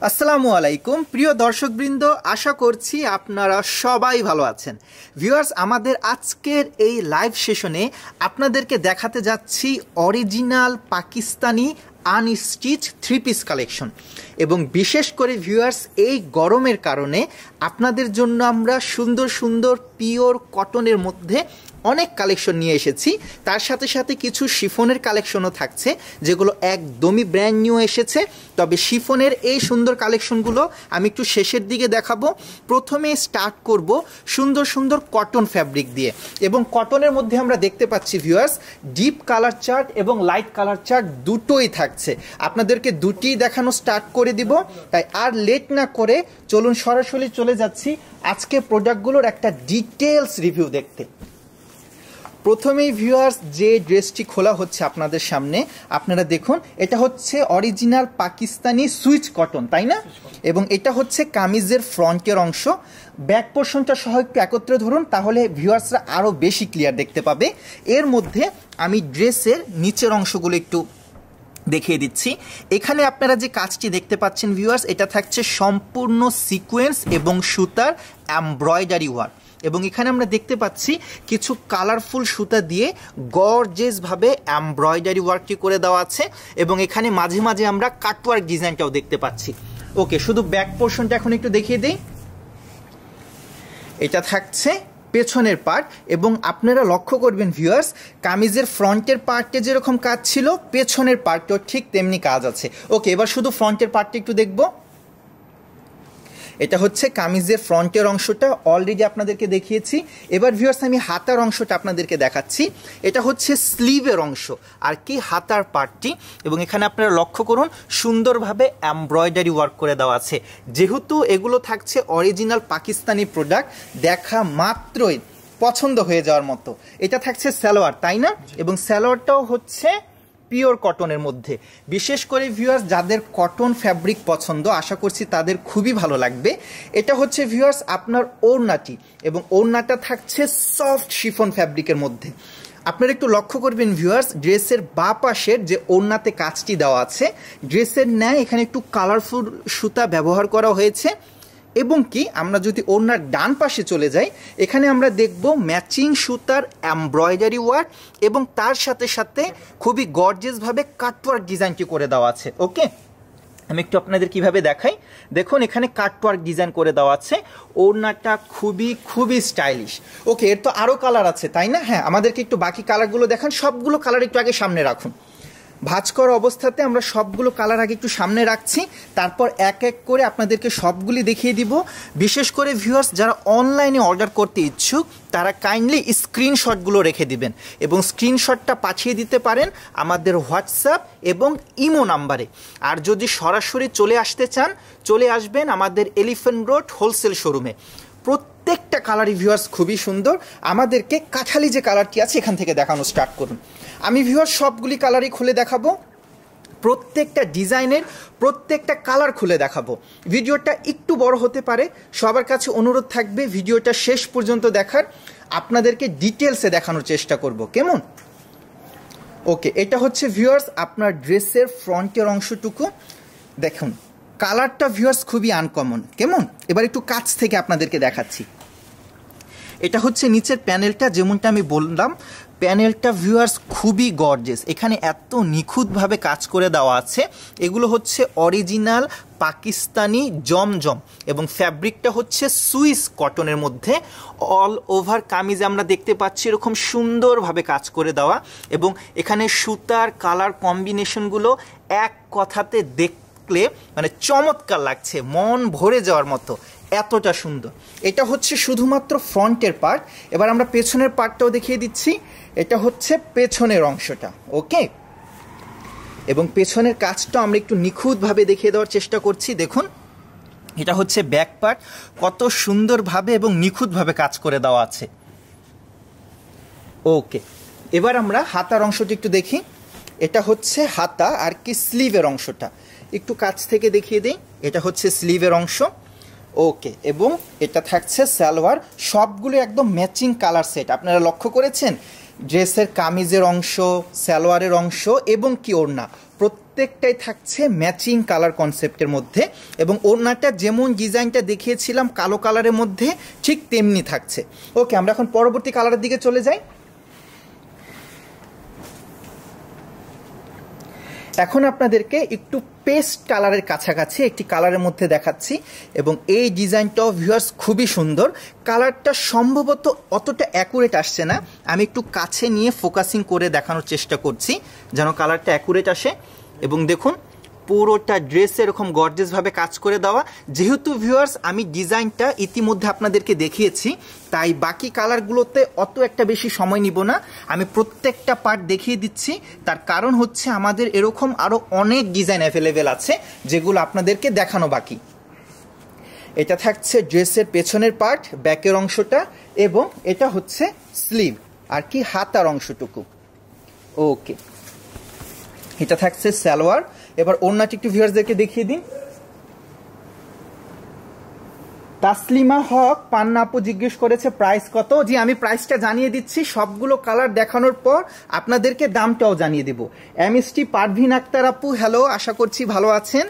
আসসালামু আলাইকুম প্রিয় দর্শকবৃন্দ, আশা করছি আপনারা সবাই ভালো আছেন। ভিউয়ার্স, আমাদের আজকের এই লাইভ সেশনে আপনাদেরকে দেখাতে যাচ্ছি original Pakistani unstitch three piece collection. এবং বিশেষ করে ভিউয়ার্স, এই গরমের কারণে আপনাদের জন্য আমরা সুন্দর সুন্দর পিওর কটনের মধ্যে অনেক কালেকশন নিয়ে এসেছি। তার সাথে সাথে কিছু শিফনের কালেকশনও থাকছে, যেগুলো একদমই ব্র্যান্ড নিউ এসেছে। তবে শিফনের এই সুন্দর কালেকশনগুলো আমি একটু শেষের দিকে দেখাবো। প্রথমে স্টার্ট করব সুন্দর সুন্দর কটন ফ্যাব্রিক দিয়ে। এবং কটনের মধ্যে আমরা দেখতে পাচ্ছি ভিউয়ার্স, ডিপ কালার চার্ট এবং লাইট কালার চার্ট দুটোই থাকছে। আপনাদেরকে দুটিই দেখানো স্টার্ট করে দিব। তাই আর লেট না করে চলুন সরাসরি চলে যাচ্ছি আজকে প্রোডাক্টগুলোর একটা ডিটেলস রিভিউ দেখতে। প্রথমেই ভিউয়ার্স, যে ড্রেসটি খোলা হচ্ছে আপনাদের সামনে, আপনারা দেখুন, এটা হচ্ছে অরিজিনাল পাকিস্তানি সুইচ কটন, তাই না? এবং এটা হচ্ছে কামিজের ফ্রন্টের অংশ। ব্যাক পোর্শনটা সহ একটু একত্রে ধরুন, তাহলে ভিউয়ার্সরা আরও বেশি ক্লিয়ার দেখতে পাবে। এর মধ্যে আমি ড্রেসের নিচের অংশগুলো একটু দেখিয়ে দিচ্ছি। এখানে আপনারা যে কাজটি দেখতে পাচ্ছেন ভিউয়ার্স, এটা থাকছে সম্পূর্ণ সিকোয়েন্স এবং সুতার এমব্রয়ডারি ওয়ার্ক। এবং এখানে আমরা দেখতে পাচ্ছি কিছু কালারফুল সুতা দিয়ে গর্জিয়াসভাবে এমব্রয়ডারি ওয়ার্কটি করে দেওয়া আছে। এবং এখানে মাঝে মাঝে আমরা কাটওয়ার্ক ডিজাইনটাও দেখতে পাচ্ছি। ওকে, শুধু ব্যাক পোর্শনটা এখন একটু দেখিয়ে দিই। এটা থাকছে পেছনের পার্ট। এবং আপনারা লক্ষ্য করবেন ভিউয়ার্স, কামিজের ফ্রন্টের পার্টে যেরকম কাজ ছিল, পেছনের পার্টটাও ঠিক তেমনি কাজ আছে। ওকে, এবার শুধু ফ্রন্টের পার্টটা একটু দেখব। এটা হচ্ছে কামিজের ফ্রন্টের অংশটা, অলরেডি আপনাদেরকে দেখিয়েছি। এবার ভিউয়ার্স, আমি হাতার অংশটা আপনাদেরকে দেখাচ্ছি। এটা হচ্ছে স্লিভের অংশ আর কি হাতার পার্টটি। এবং এখানে আপনারা লক্ষ্য করুন, সুন্দরভাবে এমব্রয়ডারি ওয়ার্ক করে দেওয়া আছে। যেহেতু এগুলো থাকছে অরিজিনাল পাকিস্তানি প্রোডাক্ট, দেখা মাত্রই পছন্দ হয়ে যাওয়ার মতো। এটা থাকছে সালোয়ার, তাই না? এবং সালোয়ারটাও হচ্ছে পিওর কটনের মধ্যে। বিশেষ করে ভিউয়ার্স, যাদের কটন ফ্যাব্রিক পছন্দ, আশা করছি তাদের খুবই ভালো লাগবে। এটা হচ্ছে ভিউয়ার্স আপনার ওড়নাটি, এবং ওড়নাটা থাকছে সফট শিফন ফ্যাব্রিকের মধ্যে। আপনারা একটু লক্ষ্য করবেন ভিউয়ার্স, ড্রেসের বা পাশের যে ওড়নাতে কাজটি দেওয়া আছে, ড্রেসের ন্যায় এখানে একটু কালারফুল সুতা ব্যবহার করা হয়েছে। এবং কি আমরা যদি ওড়নার ডান পাশে চলে যাই, এখানে আমরা দেখব ম্যাচিং সুতার এমব্রয়ডারি ওয়ার্ক এবং তার সাথে সাথে খুবই গর্জিয়াসভাবে কাটওয়ার্ক ডিজাইনটি করে দেওয়া আছে। ওকে, আমি একটু আপনাদের কিভাবে দেখাই। দেখুন, এখানে কাটওয়ার্ক ডিজাইন করে দেওয়া আছে। ওড়নাটা খুবই খুবই স্টাইলিশ। ওকে, এর তো আরও কালার আছে, তাই না? হ্যাঁ, আমাদেরকে একটু বাকি কালারগুলো দেখান। সবগুলো কালার একটু আগে সামনে রাখুন। ভাঁজ করা অবস্থাতে আমরা সবগুলো কালার আগে একটু সামনে রাখছি, তারপর এক এক করে আপনাদেরকে সবগুলি দেখিয়ে দিব। বিশেষ করে ভিউয়ার্স, যারা অনলাইনে অর্ডার করতে ইচ্ছুক, তারা কাইন্ডলি স্ক্রিনশটগুলো রেখে দিবেন এবং স্ক্রিনশটটা পাঠিয়ে দিতে পারেন আমাদের হোয়াটসঅ্যাপ এবং ইমো নাম্বারে। আর যদি সরাসরি চলে আসতে চান, চলে আসবেন আমাদের এলিফ্যান্ট রোড হোলসেল শোরুমে। প্রত্যেকটা কালারই ভিউয়ার্স খুবই সুন্দর। আমাদেরকে কাঠালি যে কালারটি আছে, এখান থেকে দেখানো স্টার্ট করুন। আমি ভিউয়ার্স সবগুলি কালারই খুলে দেখাবো, প্রত্যেকটা ডিজাইনের প্রত্যেকটা কালার খুলে দেখাবো। ভিডিওটা একটু বড় হতে পারে, সবার কাছে অনুরোধ থাকবে ভিডিওটা শেষ পর্যন্ত দেখার। আপনাদেরকে ডিটেলসে দেখানোর চেষ্টা করব, কেমন? ওকে, এটা হচ্ছে ভিউয়ার্স আপনার ড্রেসের ফ্রন্টের অংশটুকু। দেখুন, কালারটা ভিউয়ার্স খুবই আনকমন, কেমন? এবার একটু কাছ থেকে আপনাদেরকে দেখাচ্ছি। এটা হচ্ছে নিচের প্যানেলটা, যেমনটা আমি বললাম, প্যানেলটা ভিউয়ার্স খুবই গর্জিয়াস। এখানে এত নিখুঁতভাবে কাজ করে দেওয়া আছে। এগুলো হচ্ছে অরিজিনাল পাকিস্তানি জমজম এবং ফ্যাব্রিকটা হচ্ছে সুইস কটনের মধ্যে। অল ওভার কামিজে আমরা দেখতে পাচ্ছি এরকম সুন্দরভাবে কাজ করে দেওয়া। এবং এখানে সুতার কালার কম্বিনেশনগুলো এক কথাতে দেখলে মানে চমৎকার লাগছে, মন ভরে যাওয়ার মতো, এতটা সুন্দর। এটা হচ্ছে শুধুমাত্র ফ্রন্টের পার্ট। এবার আমরা পেছনের পার্টটাও দেখিয়ে দিচ্ছি। এটা হচ্ছে পেছনের অংশটা। ওকে, এবং পেছনের কাজটা আমরা একটু নিখুঁতভাবে দেখিয়ে দেওয়ার চেষ্টা করছি। দেখুন, এটা হচ্ছে ব্যাক পার্ট, কত সুন্দরভাবে এবং নিখুঁতভাবে কাজ করে দেওয়া আছে। ওকে, এবার আমরা হাতার অংশটি একটু দেখি। এটা হচ্ছে হাতা আর কি স্লিভের অংশটা, একটু কাছ থেকে দেখিয়ে দিই। এটা হচ্ছে স্লিভের অংশ। ওকে, এবং এটা থাকছে সালোয়ার। সবগুলো একদম ম্যাচিং কালার সেট। আপনারা লক্ষ্য করেছেন, ড্রেসের কামিজের অংশ, সালোয়ারের অংশ এবং কি ওড়না প্রত্যেকটাই থাকছে ম্যাচিং কালার কনসেপ্টের মধ্যে, এবং ওড়নাটা যেমন ডিজাইনটা দেখিয়েছিলাম কালো কালারের মধ্যে ঠিক তেমনি থাকছে। ওকে, আমরা এখন পরবর্তী কালারের দিকে চলে যাই। এখন আপনাদেরকে একটু পেস্ট কালারের কাছাকাছি একটি কালারের মধ্যে দেখাচ্ছি, এবং এই ডিজাইনটাও ভিউয়ার্স খুবই সুন্দর। কালারটা সম্ভবত অতটা অ্যাকুরেট আসছে না, আমি একটু কাছে নিয়ে ফোকাসিং করে দেখানোর চেষ্টা করছি যেন কালারটা অ্যাকুরেট আসে। এবং দেখুন পুরোটা ড্রেসে এরকম গর্জিয়াসভাবে কাজ করে দেওয়া। যেহেতু ভিউয়ার্স আমি ডিজাইনটা ইতিমধ্যে আপনাদেরকে দেখিয়েছি, তাই বাকি কালারগুলোতে অত একটা বেশি সময় নিব না, আমি প্রত্যেকটা পার্ট দেখিয়ে দিচ্ছি। তার কারণ হচ্ছে আমাদের এরকম আরও অনেক ডিজাইন অ্যাভেলেবেল আছে যেগুলো আপনাদেরকে দেখানো বাকি। এটা থাকছে ড্রেসের পেছনের পার্ট, ব্যাকের অংশটা, এবং এটা হচ্ছে স্লিভ আর কি হাতার অংশটুকু। ওকে, এটা থাকছে সালোয়ার। এবার ওড়নাটি একটু ভিউয়ার্সদেরকে দেখিয়ে দিন। তাসলিমা হক পান্না আপু জিজ্ঞেস করেছে প্রাইস কত। জি, আমি প্রাইসটা জানিয়ে দিচ্ছি। সবগুলো কালার দেখানোর পর আপনাদেরকে দামটাও জানিয়ে দেব। এমএসটি পারভিন আক্তার আপু, হ্যালো, আশা করছি ভালো আছেন।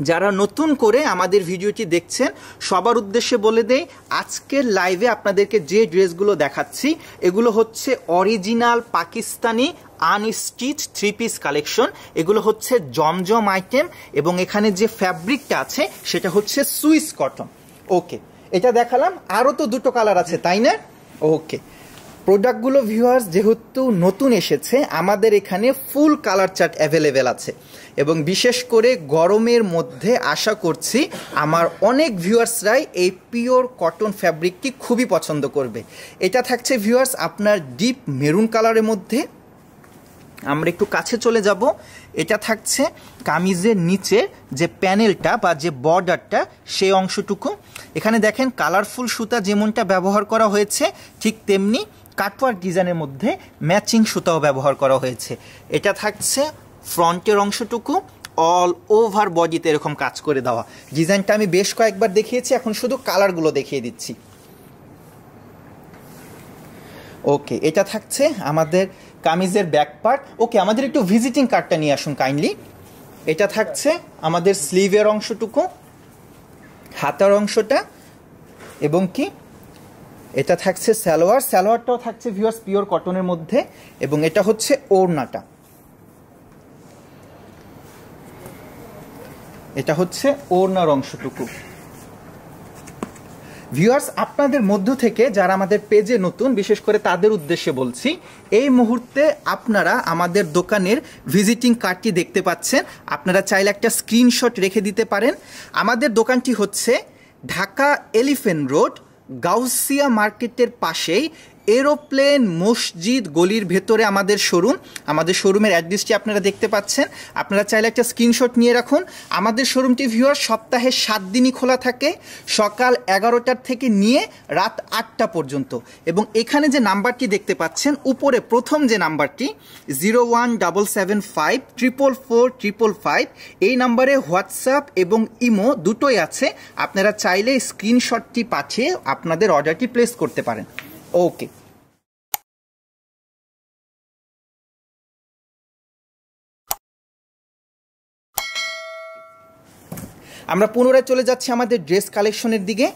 যারা নতুন করে আমাদের ভিডিওটি দেখছেন সবার উদ্দেশ্যে বলে দেই, আজকের লাইভে আপনাদেরকে যে ড্রেসগুলো দেখাচ্ছি এগুলো হচ্ছে original Pakistani unstitch 3 piece collection. এগুলো হচ্ছে জমজম আইটেম, এবং এখানে যে ফ্যাব্রিকটা আছে সেটা হচ্ছে সুইস কটন। ওকে, এটা দেখালাম, আরও তো দুটো কালার আছে তাই না? ওকে, প্রোডাক্টগুলো ভিউয়ার্স যেহেতু নতুন এসেছে, আমাদের এখানে ফুল কালার চার্ট অ্যাভেলেবেল আছে, এবং বিশেষ করে গরমের মধ্যে আশা করছি আমার অনেক ভিউয়ার্সরাই এই পিওর কটন ফ্যাব্রিকটি খুবই পছন্দ করবে। এটা থাকছে ভিউয়ার্স আপনার ডিপ মেরুন কালারের মধ্যে। আমরা একটু কাছে চলে যাব। এটা থাকছে কামিজের নিচে যে প্যানেলটা বা যে বর্ডারটা সেই অংশটুকু। এখানে দেখেন কালারফুল সুতা যেমনটা ব্যবহার করা হয়েছে, ঠিক তেমনি কাটওয়ার্ক ডিজাইনের মধ্যে ম্যাচিং সুতাও ব্যবহার করা হয়েছে। এটা থাকছে ফ্রন্টের অংশটুকু, অল ওভার বডিতে এরকম কাজ করে দেওয়া। ডিজাইনটা আমি বেশ কয়েকবার দেখিয়েছি, এখন শুধু কালারগুলো দেখিয়ে দিচ্ছি। ওকে, এটা থাকছে আমাদের কামিজের ব্যাক পার্ট। ওকে, আমাদের একটু ভিজিটিং কার্ডটা নিয়ে আসুন কাইন্ডলি। এটা থাকছে আমাদের স্লিভের অংশটুকু, হাতার অংশটা, এবং কি এটা থাকছে সালোয়ার। সালোয়ারটাও থাকছে ভিউয়ার্স পিওর কটনের মধ্যে, এবং এটা হচ্ছে ওড়নাটা। এটা হচ্ছে ওড়নার অংশটুকু। ভিউয়ার্স আপনাদের মধ্য থেকে যারা আমাদের পেজে নতুন, বিশেষ করে তাদের উদ্দেশ্যে বলছি, এই মুহূর্তে আপনারা আমাদের দোকানের ভিজিটিং কার্ডটি দেখতে পাচ্ছেন। আপনারা চাইলে একটা স্ক্রিনশট রেখে দিতে পারেন। আমাদের দোকানটি হচ্ছে ঢাকা এলিফ্যান্ট রোড, গাউসিয়া মার্কেটের পাশেই এরোপ্লেন মসজিদ গলির ভেতরে আমাদের শোরুম। আমাদের শোরুমের অ্যাড্রেসটি আপনারা দেখতে পাচ্ছেন। আপনারা চাইলে একটা স্ক্রিনশট নিয়ে রাখুন। আমাদের শোরুমটি ভিউয়ার সপ্তাহে 7 দিনই খোলা থাকে, সকাল 11টার থেকে নিয়ে রাত 8টা পর্যন্ত। এবং এখানে যে নাম্বারটি দেখতে পাচ্ছেন উপরে প্রথম যে নাম্বারটি 01775444555, এই নাম্বারে হোয়াটসঅ্যাপ এবং ইমো দুটোই আছে। আপনারা চাইলে স্ক্রিনশটটি পাঠিয়ে আপনাদের অর্ডারটি প্লেস করতে পারেন। ওকে, আমরা পুনরায় চলে যাচ্ছি আমাদের ড্রেস কালেকশনের দিকে।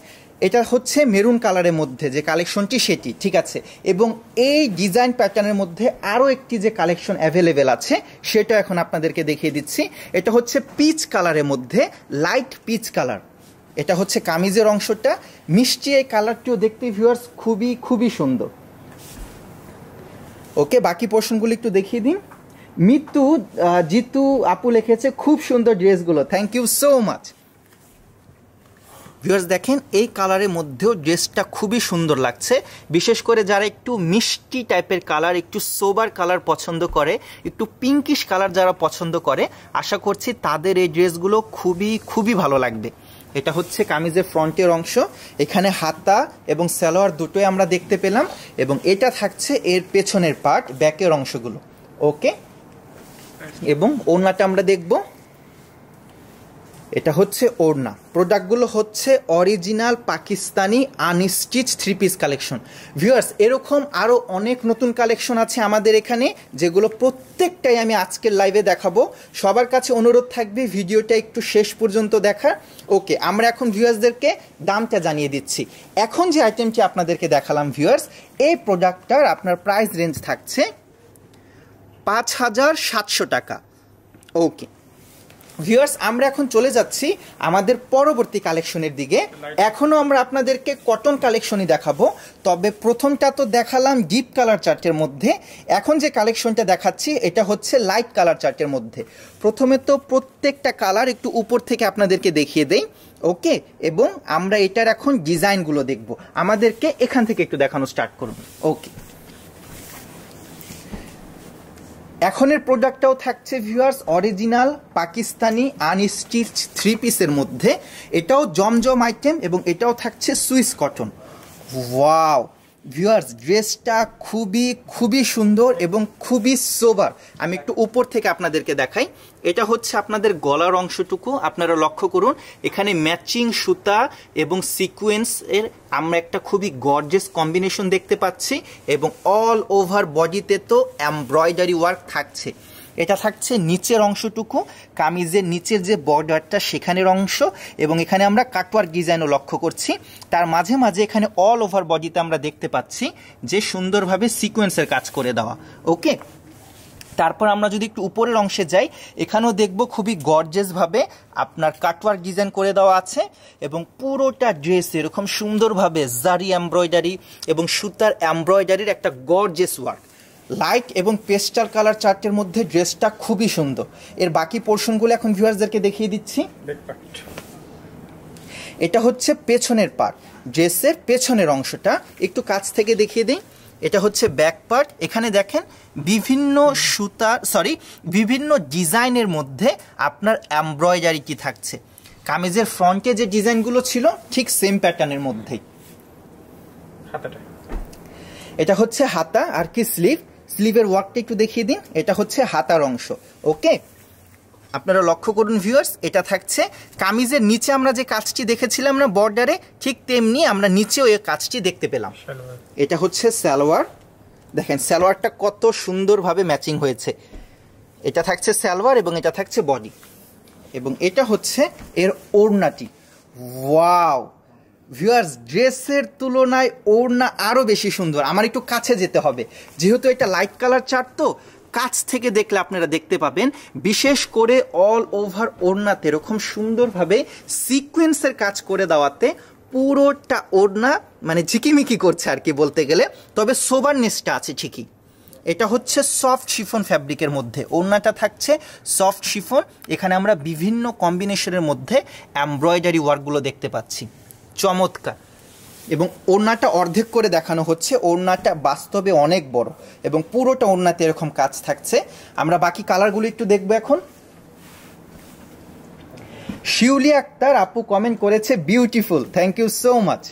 এটা হচ্ছে মেরুন কালারের মধ্যে যে কালেকশনটি সেটি, ঠিক আছে। এবং এই ডিজাইন প্যাটার্নের মধ্যে আরও একটি যে কালেকশন অ্যাভেলেবেল আছে সেটা এখন আপনাদেরকে দেখিয়ে দিচ্ছি। এটা হচ্ছে পিচ কালারের মধ্যে, লাইট পিচ কালার। এটা হচ্ছে কামিজের অংশটা, মিষ্টি এই কালারটিও দেখতে ভিউয়ার্স খুবই খুবই সুন্দর। ওকে, বাকি পোর্শনগুলো একটু দেখিয়ে দিন। মিতু জিতু আপু লিখেছে খুব সুন্দর ড্রেসগুলো, thank you so much. Viewers দেখেন এই কালারের মধ্যেও ড্রেসটা খুবই সুন্দর লাগছে, বিশেষ করে যারা একটু মিষ্টি টাইপের কালার, একটু সোবার কালার পছন্দ করে, একটু পিঙ্কিশ কালার যারা পছন্দ করে, আশা করছি তাদের এই ড্রেসগুলো খুবই খুবই ভালো লাগবে। এটা হচ্ছে কামিজের ফ্রন্টের অংশ, এখানে হাতা এবং সালোয়ার দুটোই আমরা দেখতে পেলাম, এবং এটা থাকছে এর পেছনের পার্ট, ব্যাকের অংশগুলো। ওকে, এবং ওড়নাটা আমরা দেখব। এটা হচ্ছে ওড়না। প্রোডাক্টগুলো হচ্ছে original Pakistani unstitch 3 piece collection. Viewers, এরকম আরও অনেক নতুন কালেকশন আছে আমাদের এখানে, যেগুলো প্রত্যেকটাই আমি আজকের লাইভে দেখাবো। সবার কাছে অনুরোধ থাকবে ভিডিওটা একটু শেষ পর্যন্ত দেখা। ওকে, আমরা এখন ভিউয়ার্সদেরকে দামটা জানিয়ে দিচ্ছি। এখন যে আইটেমটি আপনাদেরকে দেখালাম ভিউয়ার্স, এই প্রোডাক্টটার আপনার প্রাইস রেঞ্জ থাকছে 5700 টাকা। ওকে ভিউয়ার্স, আমরা এখন চলে যাচ্ছি আমাদের পরবর্তী কালেকশনের দিকে। এখনও আমরা আপনাদেরকে কটন কালেকশনই দেখাবো, তবে প্রথমটা তো দেখালাম ডিপ কালার চার্টের মধ্যে। এখন যে কালেকশনটা দেখাচ্ছি এটা হচ্ছে লাইট কালার চার্টের মধ্যে। প্রথমে তো প্রত্যেকটা কালার একটু উপর থেকে আপনাদেরকে দেখিয়ে দেই। ওকে, এবং আমরা এটার এখন ডিজাইনগুলো দেখব। আমাদেরকে এখান থেকে একটু দেখানো স্টার্ট করুন। ওকে, এখনের প্রোডাক্টটাও থাকছে ভিউয়ার্স অরিজিনাল পাকিস্তানি আনস্টিচ 3 পিসের মধ্যে। এটাও জমজম আইটেম এবং এটাও থাকছে সুইস কটন। ওয়াও ভিউয়ার্স, ড্রেসটা খুবই সুন্দর এবং খুবই সোবার। আমি একটু উপর থেকে আপনাদেরকে দেখাই। এটা হচ্ছে আপনাদের গলার অংশটুকু, আপনারা লক্ষ্য করুন এখানে ম্যাচিং সুতা এবং সিকোয়েন্স এর আমরা একটা খুবই গর্জিয়াস কম্বিনেশন দেখতে পাচ্ছি, এবং অল ওভার বডিতে তো এমব্রয়ডারি ওয়ার্ক থাকছে। এটা থাকছে নিচের অংশটুকু, কামিজের নিচের যে বর্ডারটা সেখানের অংশ, এবং এখানে আমরা কাটওয়ার্ক ডিজাইনও লক্ষ্য করছি। তার মাঝে মাঝে এখানে অল ওভার বডিতে আমরা দেখতে পাচ্ছি যে সুন্দরভাবে সিকোয়েন্সের কাজ করে দেওয়া। ওকে, তারপর আমরা যদি একটু উপরের অংশে যাই, এখানেও দেখব খুবই গর্জিয়াসভাবে আপনার কাটওয়ার্ক ডিজাইন করে দেওয়া আছে, এবং পুরোটা ড্রেস এরকম সুন্দরভাবে জারি এমব্রয়ডারি এবং সুতার এমব্রয়ডারির একটা গর্জিয়াস ওয়ার্ক। লাইট এবং পেস্টাল কালার চার্টের মধ্যে ড্রেসটা খুবই সুন্দর। এর বাকি পোর্শনগুলো এখন ভিউয়ার্সদেরকে দেখিয়ে দিচ্ছি। এটা হচ্ছে পেছনের পার্ট, ড্রেসের পেছনের অংশটা একটু কাছ থেকে দেখিয়ে দিই। এটা হচ্ছে ব্যাক পার্ট। এখানে দেখেন বিভিন্ন ডিজাইনের মধ্যে আপনার এমব্রয়ডারি কি থাকছে। কামিজের ফ্রন্টে যে ডিজাইনগুলো ছিল ঠিক সেম প্যাটার্নের মধ্যেই। এটা হচ্ছে হাতা আর কি স্লিভের ওয়ার্কটা একটু দেখিয়ে দিন। এটা হচ্ছে হাতার অংশ। ওকে, আপনারা লক্ষ্য করুন ভিউয়ার্স, এটা থাকছে কামিজের নিচে আমরা যে কাজটি দেখেছিলাম না বর্ডারে, ঠিক তেমনি আমরা নিচেও এই কাজটি দেখতে পেলাম। এটা হচ্ছে সালোয়ার। দেখেন সালোয়ারটা কত সুন্দরভাবে ম্যাচিং হয়েছে। এটা থাকছে সালোয়ার এবং এটা থাকছে বডি, এবং এটা হচ্ছে এর ওড়নাটি। ওয়াও ভিউয়ার্স, ড্রেসের তুলনায় ওড়না আরও বেশি সুন্দর। আমার একটু কাছে যেতে হবে, যেহেতু এটা লাইট কালার চার্ট, তো কাছ থেকে দেখলে আপনারা দেখতে পাবেন বিশেষ করে অল ওভার ওড়নাতে এরকম সুন্দরভাবে সিকোয়েন্সের কাজ করে দেওয়াতে পুরোটা ওড়না মানে ঝিকিমিকি করছে আর কি বলতে গেলে, তবে সোবারনেসটা আছে ঠিকই। এটা হচ্ছে সফট শিফন ফ্যাব্রিকের মধ্যে ওড়নাটা থাকছে সফট শিফন। এখানে আমরা বিভিন্ন কম্বিনেশনের মধ্যে এমব্রয়ডারি ওয়ার্কগুলো দেখতে পাচ্ছি, চমৎকার। এবং ওড়নাটা অর্ধেক করে দেখানো হচ্ছে, ওড়নাটা বাস্তবে অনেক বড় এবং পুরোটা ওড়নাতে এরকম কাজ থাকছে। আমরা বাকি কালারগুলো একটু দেখবো এখন। শিউলি আক্তার আপু কমেন্ট করেছে beautiful, thank you so much.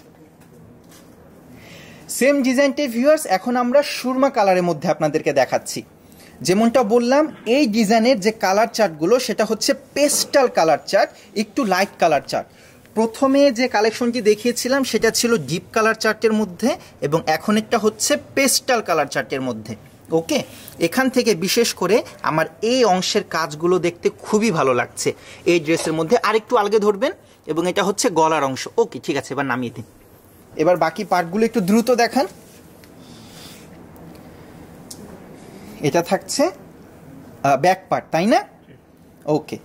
Same ডিজাইনটি ভিউয়ার্স এখন আমরা সুরমা কালারের মধ্যে আপনাদেরকে দেখাচ্ছি। যেমনটা বললাম, এই ডিজাইনের যে কালার চার্টগুলো সেটা হচ্ছে পেস্টাল কালার চার্ট, একটু লাইট কালার চার্ট। প্রথমে যে কালেকশনটি দেখিয়েছিলাম সেটা ছিল ডিপ কালার চার্টের মধ্যে, এবং এখন একটা হচ্ছে পেস্টাল কালার চার্টের মধ্যে। ওকে, এখান থেকে বিশেষ করে আমার এই অংশের কাজগুলো দেখতে খুবই ভালো লাগছে এই ড্রেসের মধ্যে। আরেকটু আলগে ধরবেন, এবং এটা হচ্ছে গলার অংশ। ওকে ঠিক আছে, এবার নামিয়ে দিন। এবার বাকি পার্টগুলো একটু দ্রুত দেখান। এটা থাকছে ব্যাক পার্ট, তাই না? ওকে,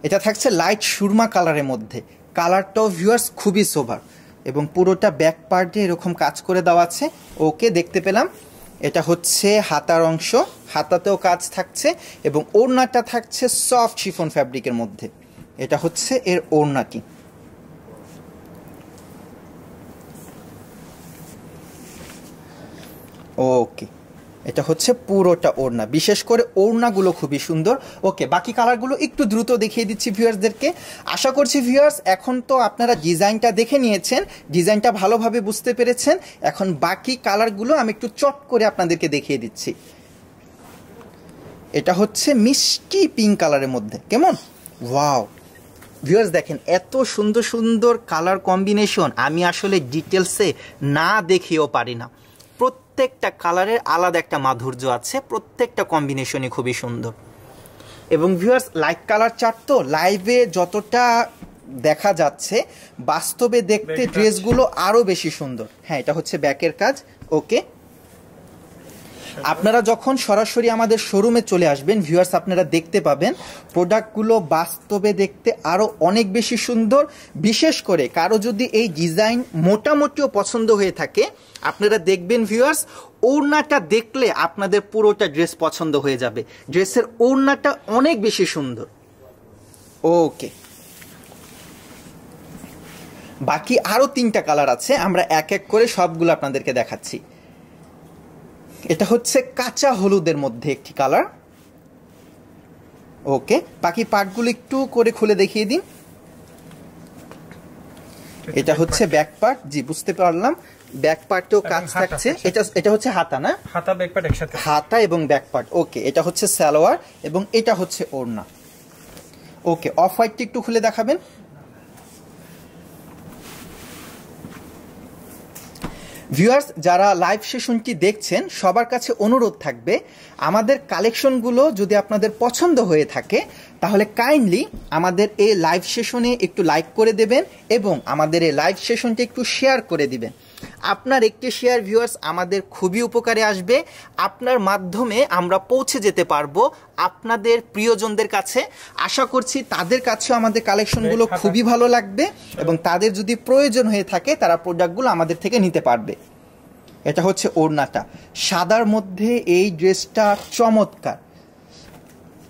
এটা থাকছে লাইট সুরমা কালারের মধ্যে। কালারটাও ভিউয়ার্স খুবই সোবার, এবং পুরোটা ব্যাক পার্টে এরকম কাজ করে দেওয়া আছে। ওকে, দেখতে পেলাম। এটা হচ্ছে হাতার অংশ, হাতাতেও কাজ থাকছে, এবং ওড়নাটা থাকছে সফট শিফন ফ্যাব্রিকের মধ্যে। এটা হচ্ছে এর ওড়নাটি। ওকে, এটা হচ্ছে পুরোটা ওড়না, বিশেষ করে ওড়নাগুলো খুবই সুন্দর। ওকে, বাকি কালারগুলো একটু দ্রুত দেখিয়ে দিচ্ছি ভিউয়ার্সদেরকে। আশা করছি ভিউয়ার্স এখন তো আপনারা ডিজাইনটা দেখে নিয়েছেন, ডিজাইনটা ভালোভাবে বুঝতে পেরেছেন। এখন বাকি কালারগুলো আমি একটু চট করে আপনাদেরকে দেখিয়ে দিচ্ছি। এটা হচ্ছে মিষ্টি পিঙ্ক কালারের মধ্যে, কেমন? ওয়াও ভিউয়ার্স দেখেন এত সুন্দর সুন্দর কালার কম্বিনেশন আমি আসলে ডিটেলসে না দেখিয়েও পারি না। প্রত্যেকটা কালারের আলাদা একটা মাধুর্য আছে, প্রত্যেকটা কম্বিনেশনই খুবই সুন্দর। এবং ভিউয়ার্স লাইট কালার চার্ট তো লাইভে যতটা দেখা যাচ্ছে বাস্তবে দেখতে ড্রেসগুলো আরও বেশি সুন্দর। হ্যাঁ, এটা হচ্ছে ব্যাকের কাজ। ওকে, আপনারা যখন সরাসরি আমাদের শোরুমে চলে আসবেন ভিউয়ার্স আপনারা দেখতে পাবেন প্রোডাক্টগুলো বাস্তবে দেখতে আরও অনেক বেশি সুন্দর। বিশেষ করে কারো যদি এই ডিজাইন মোটামুটিও পছন্দ হয়ে থাকে আপনারা দেখবেন ভিউয়ার্স ওড়নাটা দেখলে আপনাদের পুরোটা ড্রেস পছন্দ হয়ে যাবে। ড্রেসের ওড়নাটা অনেক বেশি সুন্দর। ওকে, বাকি আরও 3টা কালার আছে, আমরা এক এক করে সবগুলো আপনাদেরকে দেখাচ্ছি। এটা হচ্ছে কাঁচা হলুদের মধ্যে একটি কালার। ওকে, বাকি পার্টগুলো একটু করে খুলে দেখিয়ে দিন। এটা হচ্ছে ব্যাক পার্ট। জি, বুঝতে পারলাম, ব্যাক পার্টেও কাজ থাকছে। এটা হচ্ছে হাতা না? হাতা ব্যাক পার্ট একসাথে, হাতা এবং ব্যাক পার্ট। ওকে, এটা হচ্ছে সালোয়ার এবং এটা হচ্ছে ওড়না। ওকে, অফ হোয়াইটটা একটু খুলে দেখাবেন। ভিউয়ার্স যারা লাইভ সেশনটি দেখছেন সবার কাছে অনুরোধ থাকবে আমাদের কালেকশনগুলো যদি আপনাদের পছন্দ হয়ে থাকে তাহলে কাইন্ডলি আমাদের এই লাইভ সেশনে একটু লাইক করে দেবেন এবং আমাদের এই লাইভ সেশনটি একটু শেয়ার করে দিবেন। আপনার একটি শেয়ার ভিউয়ার্স আমাদের খুবই উপকারে আসবে। আপনার মাধ্যমে আমরা পৌঁছে যেতে পারবো আপনাদের প্রিয়জনদের কাছে। আশা করছি তাদের কাছেও আমাদের কালেকশনগুলো খুবই ভালো লাগবে এবং তাদের যদি প্রয়োজন হয়ে থাকে তারা প্রোডাক্টগুলো আমাদের থেকে নিতে পারবে। এটা হচ্ছে ওড়নাটা, সাদার মধ্যে এই ড্রেসটা চমৎকার।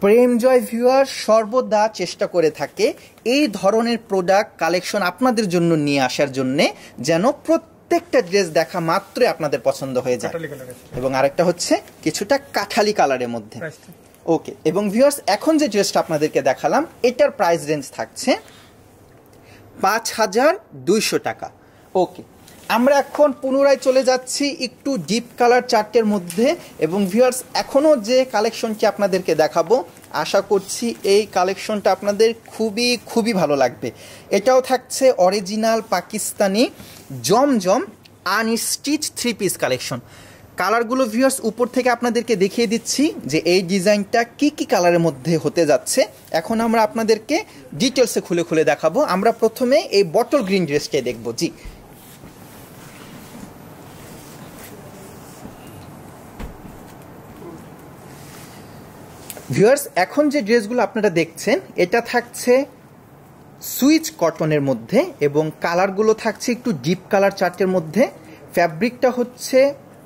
প্রেমজয় ভিউয়ার সর্বদা চেষ্টা করে থাকে এই ধরনের প্রোডাক্ট কালেকশন আপনাদের জন্য নিয়ে আসার জন্যে যেন প্রত্যেকটা ড্রেস দেখা মাত্রই আপনাদের পছন্দ হয়ে যায়। এবং আরেকটা হচ্ছে কিছুটা কাঠালি কালারের মধ্যে। ওকে, এবং ভিউয়ার্স এখন যে ড্রেসটা আপনাদেরকে দেখালাম এটার প্রাইস রেঞ্জ থাকছে 5200 টাকা। ওকে, আমরা এখন পুনরায় চলে যাচ্ছি একটু ডিপ কালার চার্টের মধ্যে এবং ভিউয়ার্স এখনও যে কালেকশনটি আপনাদেরকে দেখাবো আশা করছি এই কালেকশনটা আপনাদের খুবই খুবই ভালো লাগবে। এটাও থাকছে অরিজিনাল পাকিস্তানি জমজম আনস্টিচ 3 পিস কালেকশন। কালারগুলো ভিউয়ার্স উপর থেকে আপনাদেরকে দেখিয়ে দিচ্ছি যে এই ডিজাইনটা কি কি কালারের মধ্যে হতে যাচ্ছে। এখন আমরা আপনাদেরকে ডিটেলসে খুলে খুলে দেখাবো। আমরা প্রথমে এই বটল গ্রিন ড্রেসটাই দেখবো। জি, ভিউয়ার্স এখন যে ড্রেসগুলো আপনারা দেখছেন এটা থাকছে সুইচ কটনের মধ্যে এবং কালারগুলো থাকছে একটু ডিপ কালার চার্টের মধ্যে। ফ্যাব্রিকটা হচ্ছে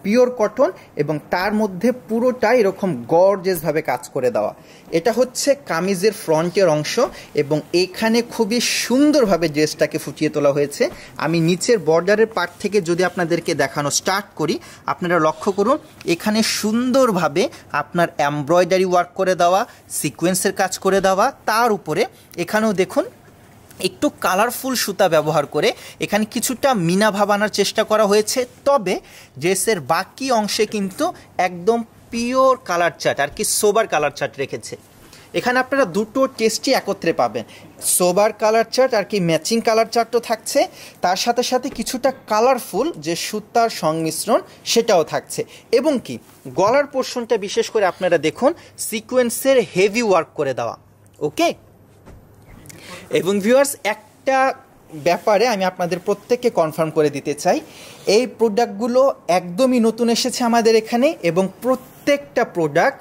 পিওর কটন এবং তার মধ্যে পুরোটা এরকম গর্জিয়াস ভাবে কাজ করে দেওয়া। এটা হচ্ছে কামিজের ফ্রন্টের অংশ এবং এখানে খুবই সুন্দরভাবে ড্রেসটাকে ফুটিয়ে তোলা হয়েছে। আমি নিচের বর্ডারের পার্ট থেকে যদি আপনাদেরকে দেখানো স্টার্ট করি আপনারা লক্ষ্য করুন এখানে সুন্দরভাবে আপনার এমব্রয়ডারি ওয়ার্ক করে দেওয়া, সিকোয়েন্সের কাজ করে দেওয়া, তার উপরে এখানেও দেখুন একটু কালারফুল সুতা ব্যবহার করে এখানে কিছুটা মিনা ভাব আনার চেষ্টা করা হয়েছে। তবে ড্রেসের বাকি অংশে কিন্তু একদম পিওর কালার চার্ট আর কি সোবার কালার চার্ট রেখেছে। এখানে আপনারা দুটো টেস্টই একত্রে পাবেন, সোবার কালার চার্ট আর কি ম্যাচিং কালার চার্টও থাকছে, তার সাথে সাথে কিছুটা কালারফুল যে সুতার সংমিশ্রণ সেটাও থাকছে। এবং কি গলার পোর্শনটা বিশেষ করে আপনারা দেখুন সিকোয়েন্সের হেভি ওয়ার্ক করে দেওয়া। ওকে, এবং ভিউয়ার্স একটা ব্যাপারে আমি আপনাদের প্রত্যেককে কনফার্ম করে দিতে চাই, এই প্রোডাক্টগুলো একদমই নতুন এসেছে আমাদের এখানে এবং প্রত্যেকটা প্রোডাক্ট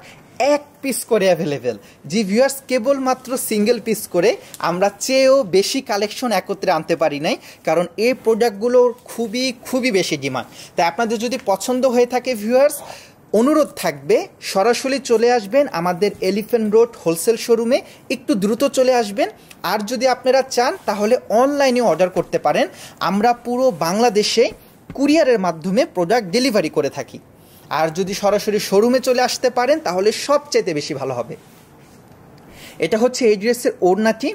1 পিস করে অ্যাভেলেবেল। জি ভিউয়ার্স, কেবলমাত্র সিঙ্গেল পিস করে আমরা চেয়েও বেশি কালেকশন একত্রে আনতে পারি নাই, কারণ এই প্রোডাক্টগুলোর খুবই খুবই বেশি ডিমান্ড। তাই আপনাদের যদি পছন্দ হয়ে থাকে ভিউয়ার্স অনুরোধ থাকবে সরাসরি চলে আসবেন আমাদের এলিফ্যান্ট রোড হোলসেল শোরুমে, একটু দ্রুত চলে আসবেন। আর যদি আপনারা চান তাহলে অনলাইনে অর্ডার করতে পারেন, আমরা পুরো বাংলাদেশে কুরিয়ারের মাধ্যমে প্রোডাক্ট ডেলিভারি করে থাকি। আর যদি সরাসরি শোরুমে চলে আসতে পারেন তাহলে সবচেয়ে বেশি ভালো হবে। এটা হচ্ছে এই ড্রেসের ওড়নাটি।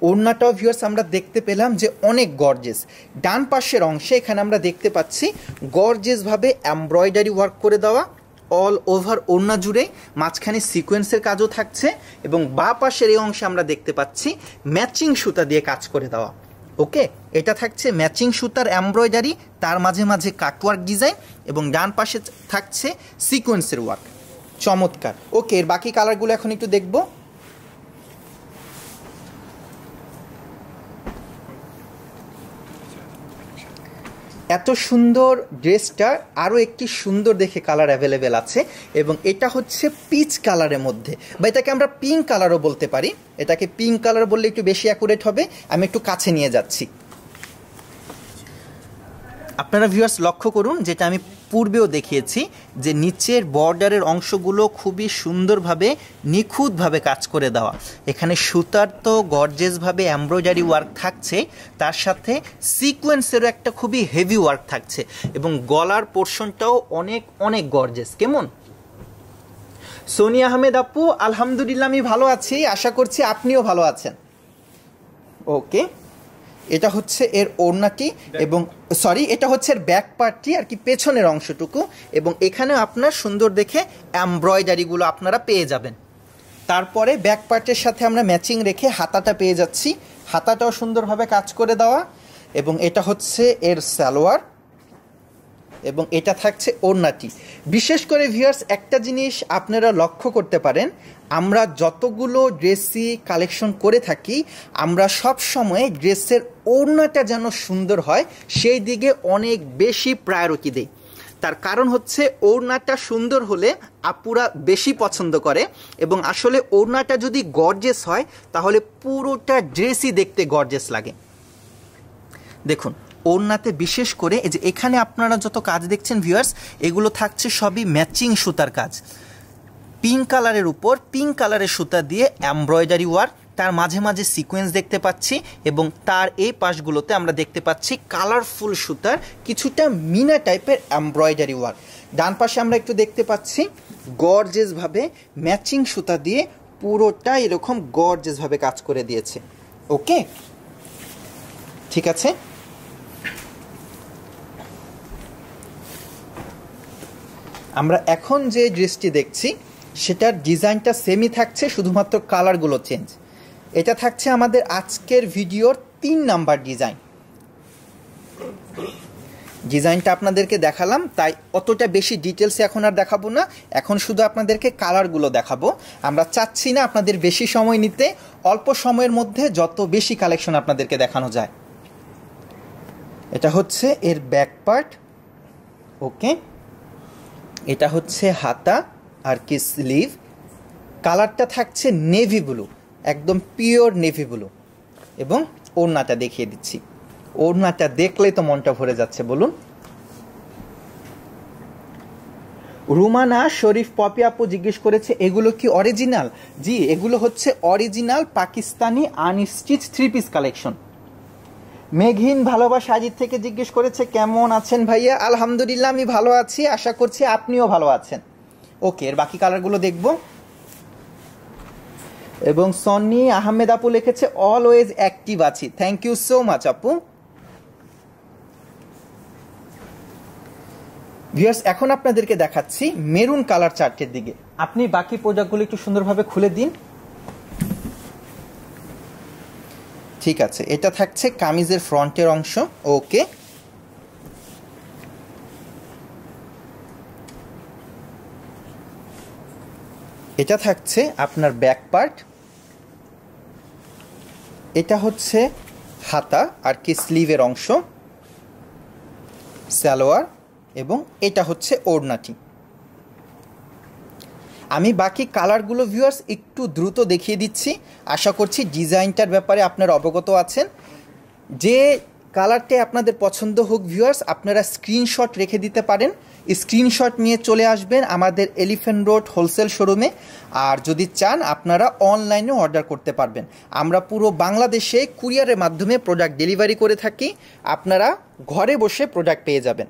ওড়নাটাও ভিউয়ার্স আমরা দেখতে পেলাম যে অনেক গর্জিয়াস। ডান পাশের অংশে এখানে আমরা দেখতে পাচ্ছি গর্জিয়াসভাবে এমব্রয়ডারি ওয়ার্ক করে দেওয়া, অল ওভার ওড়না জুড়ে, মাঝখানে সিকোয়েন্সের কাজও থাকছে এবং বাঁ পাশের এই অংশে আমরা দেখতে পাচ্ছি ম্যাচিং সুতা দিয়ে কাজ করে দেওয়া। ওকে, এটা থাকছে ম্যাচিং সুতার এমব্রয়ডারি, তার মাঝে মাঝে কাটওয়ার্ক ডিজাইন এবং ডান পাশে থাকছে সিকোয়েন্সের ওয়ার্ক। চমৎকার। ওকে, এর বাকি কালারগুলো এখন একটু দেখব। এত সুন্দর ড্রেসটার আরও একটি সুন্দর দেখে কালার অ্যাভেলেবেল আছে এবং এটা হচ্ছে পিচ কালারের মধ্যে, বা এটাকে আমরা পিঙ্ক কালারও বলতে পারি। এটাকে পিঙ্ক কালার বললে একটু বেশি অ্যাকুরেট হবে। আমি একটু কাছে নিয়ে যাচ্ছি। আপনারা ভিউয়ার্স লক্ষ্য করুন, যেটা আমি পূর্বেও দেখিয়েছি যে নিচের বর্ডারের অংশগুলো খুবই সুন্দরভাবে নিখুঁতভাবে কাজ করে দেওয়া। এখানে সুতার তো গর্জেসভাবে এমব্রয়ডারি ওয়ার্ক থাকছে, তার সাথে সিকোয়েন্সেরও একটা খুবই হেভি ওয়ার্ক থাকছে এবং গলার পোর্শনটাও অনেক অনেক গর্জেস। কেমন? সোনিয়া আহমেদ আপু, আলহামদুলিল্লাহ আমি ভালো আছি, আশা করছি আপনিও ভালো আছেন। ওকে, এটা হচ্ছে এর ওড়নাটি এবং এটা হচ্ছে এর ব্যাক পার্টটি আর কি, পেছনের অংশটুকু, এবং এখানেও আপনার সুন্দর দেখে এমব্রয়ডারিগুলো আপনারা পেয়ে যাবেন। তারপরে ব্যাক পার্টের সাথে আমরা ম্যাচিং রেখে হাতাটা পেয়ে যাচ্ছি, হাতাটাও সুন্দরভাবে কাজ করে দেওয়া, এবং এটা হচ্ছে এর সালোয়ার এবং এটা থাকছে ওড়নাটি। বিশেষ করে ভিউয়ার্স একটা জিনিস আপনারা লক্ষ্য করতে পারেন, আমরা যতগুলো ড্রেসই কালেকশন করে থাকি আমরা সব সময় ড্রেসের ওড়নাটা যেন সুন্দর হয় সেই দিকে অনেক বেশি প্রায়োরিটি দেই। তার কারণ হচ্ছে ওড়নাটা সুন্দর হলে আপুরা বেশি পছন্দ করে, এবং আসলে ওড়নাটা যদি গর্জেস হয় তাহলে পুরোটা ড্রেসই দেখতে গর্জেস লাগে। দেখুন ওড়নাতে বিশেষ করে এই যে এখানে আপনারা যত কাজ দেখছেন ভিউয়ার্স, এগুলো থাকছে সবই ম্যাচিং সুতার কাজ। পিঙ্ক কালারের উপর পিঙ্ক কালারের সুতা দিয়ে এমব্রয়ডারি ওয়ার্ক, তার মাঝে মাঝে সিকোয়েন্স দেখতে পাচ্ছি এবং তার এই পাশগুলোতে আমরা দেখতে পাচ্ছি কালারফুল সুতার কিছুটা মিনা টাইপের এমব্রয়ডারি ওয়ার্ক। ডান পাশে আমরা একটু দেখতে পাচ্ছি গর্জেসভাবে ম্যাচিং সুতা দিয়ে পুরোটা এরকম গর্জেসভাবে কাজ করে দিয়েছে। ওকে, ঠিক আছে। আমরা এখন যে ড্রেসটি দেখছি সেটার ডিজাইনটা সেমই থাকছে, শুধুমাত্র কালারগুলো চেঞ্জ। এটা থাকছে আমাদের আজকের ভিডিওর 3 নাম্বার ডিজাইন। ডিজাইনটা আপনাদেরকে দেখালাম, তাই অতটা বেশি ডিটেলসে এখন আর দেখাবো না, এখন শুধু আপনাদেরকে কালারগুলো দেখাবো। আমরা চাচ্ছি না আপনাদের বেশি সময় নিতে, অল্প সময়ের মধ্যে যত বেশি কালেকশন আপনাদেরকে দেখানো যায়। এটা হচ্ছে এর ব্যাক পার্ট। ওকে, এটা হচ্ছে হাতা আর কি স্লিভ। কালারটা থাকছে নেভি ব্লু, একদম পিওর নেভি ব্লু, এবং ওড়নাটা দেখিয়ে দিচ্ছি। ওড়নাটা দেখলেই তো মনটা ভরে যাচ্ছে, বলুন। রুমানা শরীফ পপি আপু জিজ্ঞেস করেছে এগুলো কি অরিজিনাল? জি, এগুলো হচ্ছে original Pakistani unstitch 3 piece collection. মেঘিন ভালোবাসা আজিদ থেকে জিজ্ঞেস করেছে কেমন আছেন ভাইয়া? আলহামদুলিল্লাহ আমি ভালো আছি, আশা করছি আপনিও ভালো আছেন। ওকে, এর বাকি কালারগুলো দেখব। এবং সন্নি আহমেদ আপু লিখেছে অলওয়েজ অ্যাক্টিভ আছি। থ্যাংক ইউ সো মাচ আপু। ভিউয়ার্স এখন আপনাদেরকে দেখাচ্ছি মেরুন কালার চার্টের দিকে। আপনি বাকি প্রোডাক্টগুলো একটু সুন্দরভাবে খুলে দিন। ঠিক আছে, এটা থাকছে কামিজের ফ্রন্টের অংশ। ওকে, এটা থাকছে আপনার ব্যাক পার্ট। এটা হচ্ছে হাতা আর কি স্লিভের অংশ, সালোয়ার, এবং এটা হচ্ছে ওড়নাটি। আমি বাকি কালারগুলো ভিউয়ার্স একটু দ্রুত দেখিয়ে দিচ্ছি, আশা করছি ডিজাইনটার ব্যাপারে আপনারা অবগত আছেন। যে কালারটি আপনাদের পছন্দ হোক ভিউয়ার্স, আপনারা স্ক্রিনশট রেখে দিতে পারেন, স্ক্রিনশট নিয়ে চলে আসবেন আমাদের এলিফ্যান্ট রোড হোলসেল শোরুমে। আর যদি চান আপনারা অনলাইনে অর্ডার করতে পারবেন। আমরা পুরো বাংলাদেশে কুরিয়ারের মাধ্যমে প্রোডাক্ট ডেলিভারি করে থাকি, আপনারা ঘরে বসে প্রোডাক্ট পেয়ে যাবেন।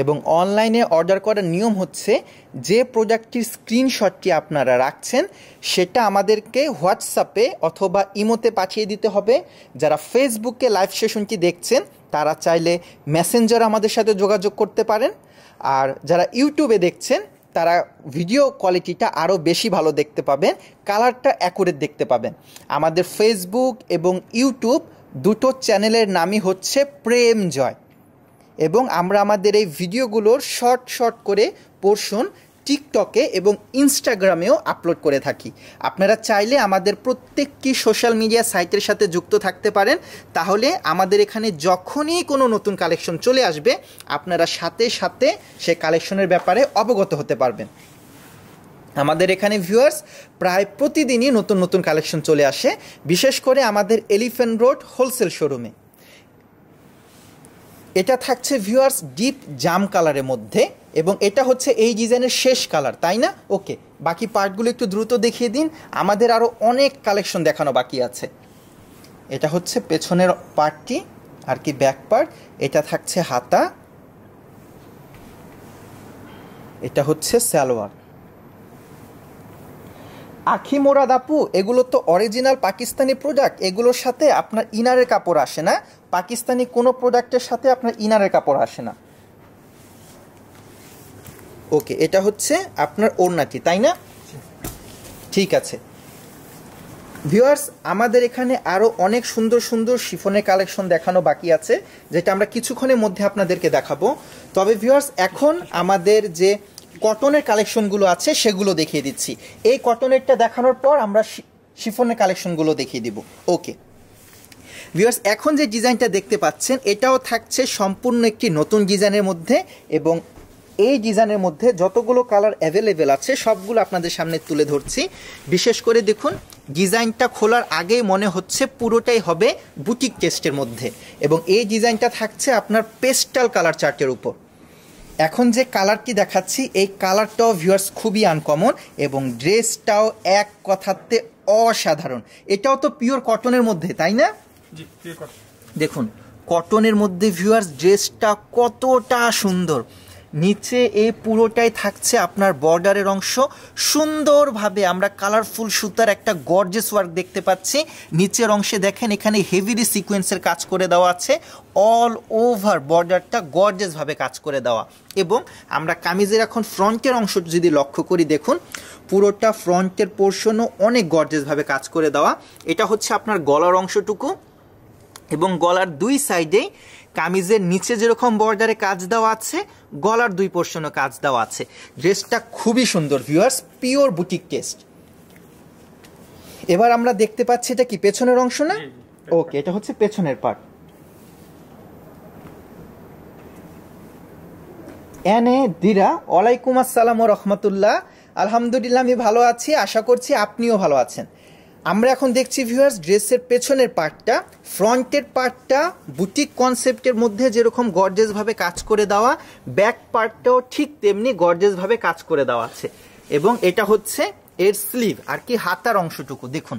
এবং অনলাইনে অর্ডার করার নিয়ম হচ্ছে যে প্রোডাক্টটির স্ক্রিনশটটি আপনারা রাখছেন সেটা আমাদেরকে হোয়াটসঅ্যাপে অথবা ইমোতে পাঠিয়ে দিতে হবে। যারা ফেসবুকে লাইভ সেশনটি দেখছেন তারা চাইলে মেসেঞ্জার আমাদের সাথে যোগাযোগ করতে পারেন। আর যারা ইউটিউবে দেখছেন তারা ভিডিও কোয়ালিটিটা আরও বেশি ভালো দেখতে পাবেন, কালারটা অ্যাকুরেট দেখতে পাবেন। আমাদের ফেসবুক এবং ইউটিউব দুটো চ্যানেলের নামই হচ্ছে প্রেম জয়, এবং আমরা আমাদের এই ভিডিওগুলোর শর্ট করে পোর্শন টিকটকে এবং ইনস্টাগ্রামেও আপলোড করে থাকি। আপনারা চাইলে আমাদের প্রত্যেকটি সোশ্যাল মিডিয়া সাইটের সাথে যুক্ত থাকতে পারেন, তাহলে আমাদের এখানে যখনই কোনো নতুন কালেকশন চলে আসবে আপনারা সাথে সাথে সে কালেকশনের ব্যাপারে অবগত হতে পারবেন। আমাদের এখানে ভিউয়ার্স প্রায় প্রতিদিনই নতুন নতুন কালেকশন চলে আসে, বিশেষ করে আমাদের এলিফ্যান্ট রোড হোলসেল শোরুমে। এটা থাকছে ভিউয়ার্স ডিপ জাম কালারের মধ্যে, এবং এটা হচ্ছে এই ডিজাইনের শেষ কালার, তাই না? ওকে, বাকি পার্টগুলো একটু দ্রুত দেখিয়ে দিন, আমাদের আরও অনেক কালেকশন দেখানো বাকি আছে। এটা হচ্ছে পেছনের পার্টটি আর কি, ব্যাক পার্ট। এটা থাকছে হাতা, এটা হচ্ছে সালোয়ার। আখি মোরাদ আপু, এগুলো তো অরিজিনাল পাকিস্তানি প্রোডাক্ট, এগুলোর সাথে আপনার ইনারের কাপড় আসে না। পাকিস্তানি কোনো প্রোডাক্টের সাথে আপনার ইনারের কাপড় আসে না। ওকে, এটা হচ্ছে আপনার ওড়নাটি, তাই না? ঠিক আছে ভিউয়ার্স, আমাদের এখানে আরও অনেক সুন্দর সুন্দর শিফনের কালেকশন দেখানো বাকি আছে, যেটা আমরা কিছুক্ষণের মধ্যে আপনাদেরকে দেখাবো। তবে ভিউয়ার্স এখন আমাদের যে কটনের কালেকশনগুলো আছে সেগুলো দেখিয়ে দিচ্ছি। এই কটনেরটা দেখানোর পর আমরা শিফনের কালেকশনগুলো দেখিয়ে দিব। ওকে ভিউয়ার্স, এখন যে ডিজাইনটা দেখতে পাচ্ছেন এটাও থাকছে সম্পূর্ণ একটি নতুন ডিজাইনের মধ্যে, এবং এই ডিজাইনের মধ্যে যতগুলো কালার অ্যাভেলেবেল আছে সবগুলো আপনাদের সামনে তুলে ধরছি। বিশেষ করে দেখুন, ডিজাইনটা খোলার আগেই মনে হচ্ছে পুরোটাই হবে বুটিক টেস্টের মধ্যে, এবং এই ডিজাইনটা থাকছে আপনার পেস্টাল কালার চার্টের উপর। এখন যে কালারটি দেখাচ্ছি এই কালারটাও ভিউয়ার্স খুবই আনকমন, এবং ড্রেসটাও এক কথাতে অসাধারণ। এটাও তো পিওর কটনের মধ্যে, তাই না? দেখুন কটনের মধ্যে ভিউয়ার্স ড্রেসটা কতটা সুন্দর। নিচে এই পুরোটাই থাকছে আপনার বর্ডারের অংশ, সুন্দরভাবে আমরা কালারফুল সুতার একটা গর্জিয়াস ওয়ার্ক দেখতে পাচ্ছি। নিচের অংশে দেখেন এখানে হেভিলি সিকোয়েন্সের কাজ করে দেওয়া আছে, অল ওভার বর্ডারটা গর্জিয়াসভাবে কাজ করে দেওয়া। এবং আমরা কামিজের এখন ফ্রন্টের অংশ যদি লক্ষ্য করি, দেখুন পুরোটা ফ্রন্টের পোর্শনও অনেক গর্জিয়াসভাবে কাজ করে দেওয়া। এটা হচ্ছে আপনার গলার অংশটুকু, এবং গলার দুই সাইডে কামিজের নিচে যেরকম বর্ডারে কাজ দেওয়া আছে গলার দুই পোর্শনও কাজ দেওয়া আছে। ড্রেসটা খুবই সুন্দর ভিউয়ার্স, পিওর বুটিক টেস্ট। এবার আমরা দেখতে পাচ্ছি এটা কি পেছনের অংশ না? ওকে, এটা হচ্ছে পেছনের পার্ট। এনে দিরা, ওয়ালাইকুম আসসালাম ওয়া রাহমাতুল্লাহ। আলহামদুলিল্লাহ আমি ভালো আছি, আশা করছি আপনিও ভালো আছেন। আমরা এখন দেখছি ভিউয়ার্স ড্রেসের পেছনের পার্টটা। ফ্রন্টের পার্টটা বুটিক কনসেপ্টের মধ্যে যেরকম গর্জিয়াসভাবে কাজ করে দেওয়া, ব্যাক পার্টটাও ঠিক তেমনি গর্জিয়াসভাবে কাজ করে দেওয়া আছে। এবং এটা হচ্ছে এর স্লিভ আর কি, হাতার অংশটুকু দেখুন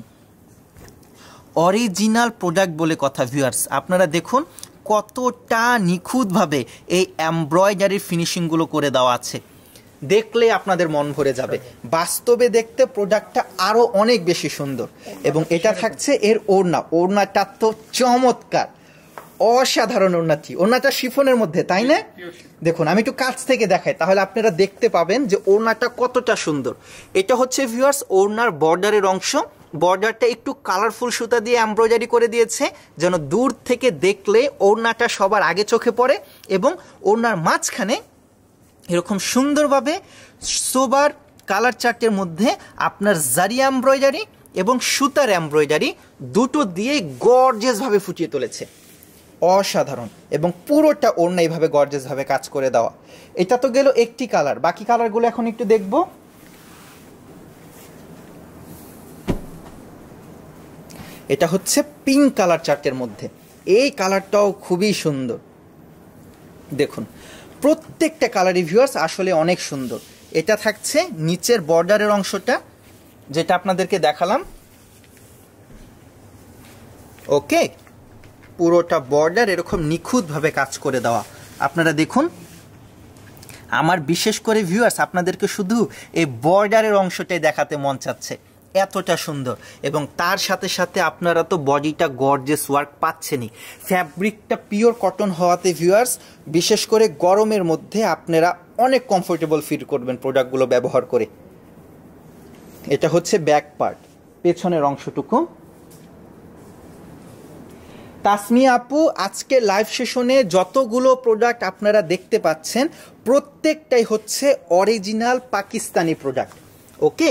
অরিজিনাল প্রোডাক্ট বলে কথা ভিউয়ার্স। আপনারা দেখুন কতটা নিখুঁতভাবে এই এমব্রয়ডারির ফিনিশিংগুলো করে দেওয়া আছে, দেখলে আপনাদের মন ভরে যাবে। বাস্তবে দেখতে প্রোডাক্টটা আরও অনেক বেশি সুন্দর। এবং এটা থাকছে এর ওড়না, ওড়নাটা তো চমৎকার, অসাধারণ ওড়নাটি। ওড়নাটা শিফনের মধ্যে, তাই না? দেখুন আমি একটু কাছ থেকে দেখাই তাহলে আপনারা দেখতে পাবেন যে ওড়নাটা কতটা সুন্দর। এটা হচ্ছে ভিউয়ার্স ওড়নার বর্ডারের অংশ। বর্ডারটা একটু কালারফুল সুতা দিয়ে এমব্রয়ডারি করে দিয়েছে, যেন দূর থেকে দেখলে ওড়নাটা সবার আগে চোখে পড়ে। এবং ওড়নার মাঝখানে এরকম সুন্দরভাবে সোবার কালার চার্টের মধ্যে আপনার জারি এমব্রয়ডারি এবং সুতার এমব্রয়ডারি দুটো দিয়ে গর্জিয়াসভাবে ফুটিয়ে তুলেছে, অসাধারণ। এবং পুরোটা ওড়না এইভাবে গর্জিয়াসভাবে কাজ করে দেওয়া। এটা তো গেল একটি কালার, বাকি কালারগুলো এখন একটু দেখব। এটা হচ্ছে পিঙ্ক কালার চার্টের মধ্যে, এই কালারটাও খুবই সুন্দর। দেখুন প্রত্যেকটা কালার ভিউয়ার্স আসলে অনেক সুন্দর। এটা থাকছে নিচের বর্ডারের অংশটা যেটা আপনাদেরকে দেখালাম। ওকে, পুরোটা বর্ডার এরকম নিখুঁতভাবে কাজ করে দেওয়া। আপনারা দেখুন, আমার বিশেষ করে ভিউয়ার্স আপনাদেরকে শুধু এই বর্ডারের অংশটাই দেখাতে মন চাচ্ছে, এতটা সুন্দর। এবং তার সাথে সাথে আপনারা তো বডিটা গর্জিয়াস ওয়ার্ক পাচ্ছেনই। ফ্যাব্রিকটা পিওর কটন হওয়াতে ভিউয়ার্স বিশেষ করে গরমের মধ্যে আপনারা অনেক কমফোর্টেবল ফিল করবেন প্রোডাক্টগুলো ব্যবহার করে। এটা হচ্ছে ব্যাক পার্ট, পেছনের অংশটুকু। তাসমিয়া আপু, আজকে লাইভ সেশনে যতগুলো প্রোডাক্ট আপনারা দেখতে পাচ্ছেন প্রত্যেকটাই হচ্ছে অরিজিনাল পাকিস্তানি প্রোডাক্ট। ওকে,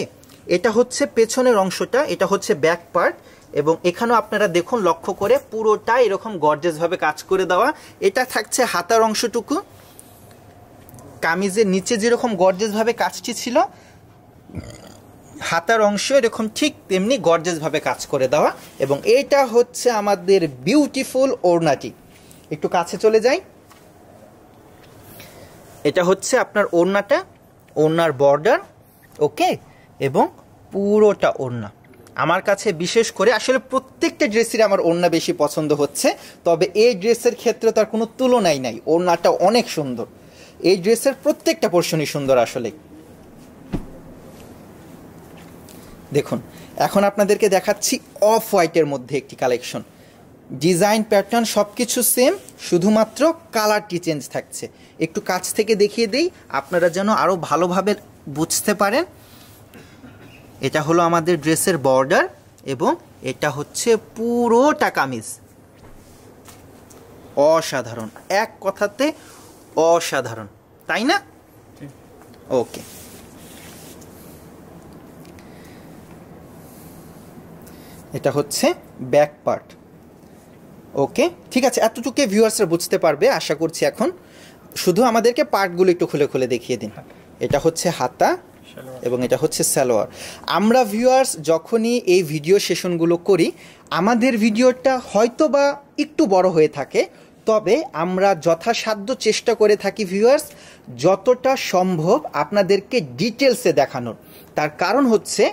এটা হচ্ছে পেছনের অংশটা, এটা হচ্ছে ব্যাক পার্ট, এবং এখানেও আপনারা দেখুন লক্ষ্য করে পুরোটা এরকম গর্জিয়াসভাবে কাজ করে দেওয়া। এটা থাকছে হাতার অংশটুকু, কামিজের নিচে যেরকম গর্জিয়াসভাবে কাজটি ছিল হাতার অংশ এরকম ঠিক তেমনি গর্জিয়াসভাবে কাজ করে দেওয়া। এবং এটা হচ্ছে আমাদের বিউটিফুল ওড়নাটি। একটু কাছে চলে যাই। এটা হচ্ছে আপনার ওড়নাটা, ওড়নার বর্ডার। ওকে, এবং পুরোটা ওড়না। আমার কাছে বিশেষ করে আসলে প্রত্যেকটা ড্রেসের আমার ওড়না বেশি পছন্দ হচ্ছে, তবে এই ড্রেসের ক্ষেত্রে তার কোনো তুলনাই নাই। ওড়নাটা অনেক সুন্দর, এই ড্রেসের প্রত্যেকটা পোরশনই সুন্দর আসলে। দেখুন, এখন আপনাদেরকে দেখাচ্ছি অফ হোয়াইটের মধ্যে একটি কালেকশন। ডিজাইন প্যাটার্ন সব কিছু সেম, শুধুমাত্র কালারটি চেঞ্জ থাকছে। একটু কাছ থেকে দেখিয়ে দেই আপনারা যেন আরও ভালোভাবে বুঝতে পারেন। এটা হলো আমাদের ড্রেসের বর্ডার এবং এটা হচ্ছে পুরোটা কামিজ। অসাধারণ, এক কথাতে অসাধারণ, তাই না? ওকে, এটা হচ্ছে ব্যাক পার্ট। ওকে, ঠিক আছে, এতটুকু ভিউয়ার্সরা বুঝতে পারবে আশা করছি। এখন শুধু আমাদেরকে পার্টগুলো একটু খুলে খুলে দেখিয়ে দিন। এটা হচ্ছে হাতা এবং এটা হচ্ছে সালোয়ার। আমরা ভিউয়ার্স যখনই এই ভিডিও সেশনগুলো করি আমাদের ভিডিওটা হয়তো বা একটু বড় হয়ে থাকে, তবে আমরা যথাসাধ্য চেষ্টা করে থাকি ভিউয়ার্স যতটা সম্ভব আপনাদেরকে ডিটেলসে দেখানোর। তার কারণ হচ্ছে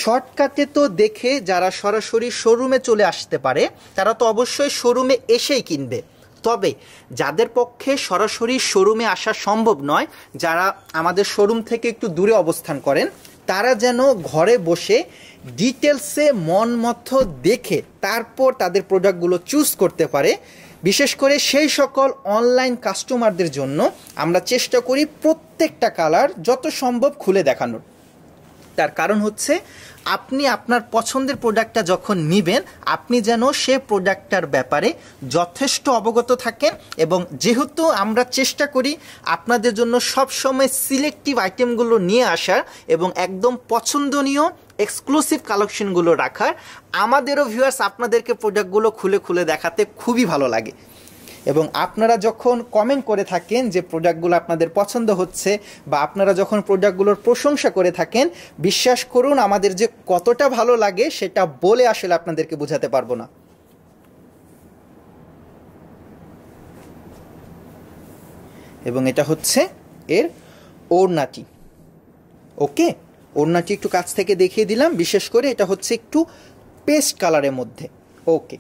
শর্টকাটে তো দেখে যারা সরাসরি শোরুমে চলে আসতে পারে তারা তো অবশ্যই শোরুমে এসেই কিনবে, তবে যাদের পক্ষে সরাসরি শোরুমে আসা সম্ভব নয়, যারা আমাদের শোরুম থেকে একটু দূরে অবস্থান করেন, তারা যেন ঘরে বসে ডিটেলসে মন মতো দেখে তারপর তাদের প্রোডাক্টগুলো চুজ করতে পারে। বিশেষ করে সেই সকল অনলাইন কাস্টমারদের জন্য আমরা চেষ্টা করি প্রত্যেকটা কালার যত সম্ভব খুলে দেখানোর। তার কারণ হচ্ছে আপনি আপনার পছন্দের প্রোডাক্টটা যখন নেবেন আপনি যেন সে প্রোডাক্টটার ব্যাপারে যথেষ্ট অবগত থাকেন। এবং যেহেতু আমরা চেষ্টা করি আপনাদের জন্য সবসময় সিলেক্টিভ আইটেমগুলো নিয়ে আসার এবং একদম পছন্দনীয় এক্সক্লুসিভ কালেকশনগুলো রাখার, আমাদেরও ভিউয়ার্স আপনাদেরকে প্রোডাক্টগুলো খুলে খুলে দেখাতে খুবই ভালো লাগে। এবং আপনারা যখন কমেন্ট করে থাকেন যে প্রোডাক্টগুলো আপনাদের পছন্দ হচ্ছে বা আপনারা যখন প্রোডাক্টগুলোর প্রশংসা করে থাকেন, বিশ্বাস করুন আমাদের যে কতটা ভালো লাগে সেটা বলে আসলে আপনাদেরকে বোঝাতে পারবো না। এবং এটা হচ্ছে এর ওড়নাটি। ওকে, ওড়নাটি একটু কাছ থেকে দেখিয়ে দিলাম। বিশেষ করে এটা হচ্ছে একটু পেস্ট কালারের মধ্যে। ওকে,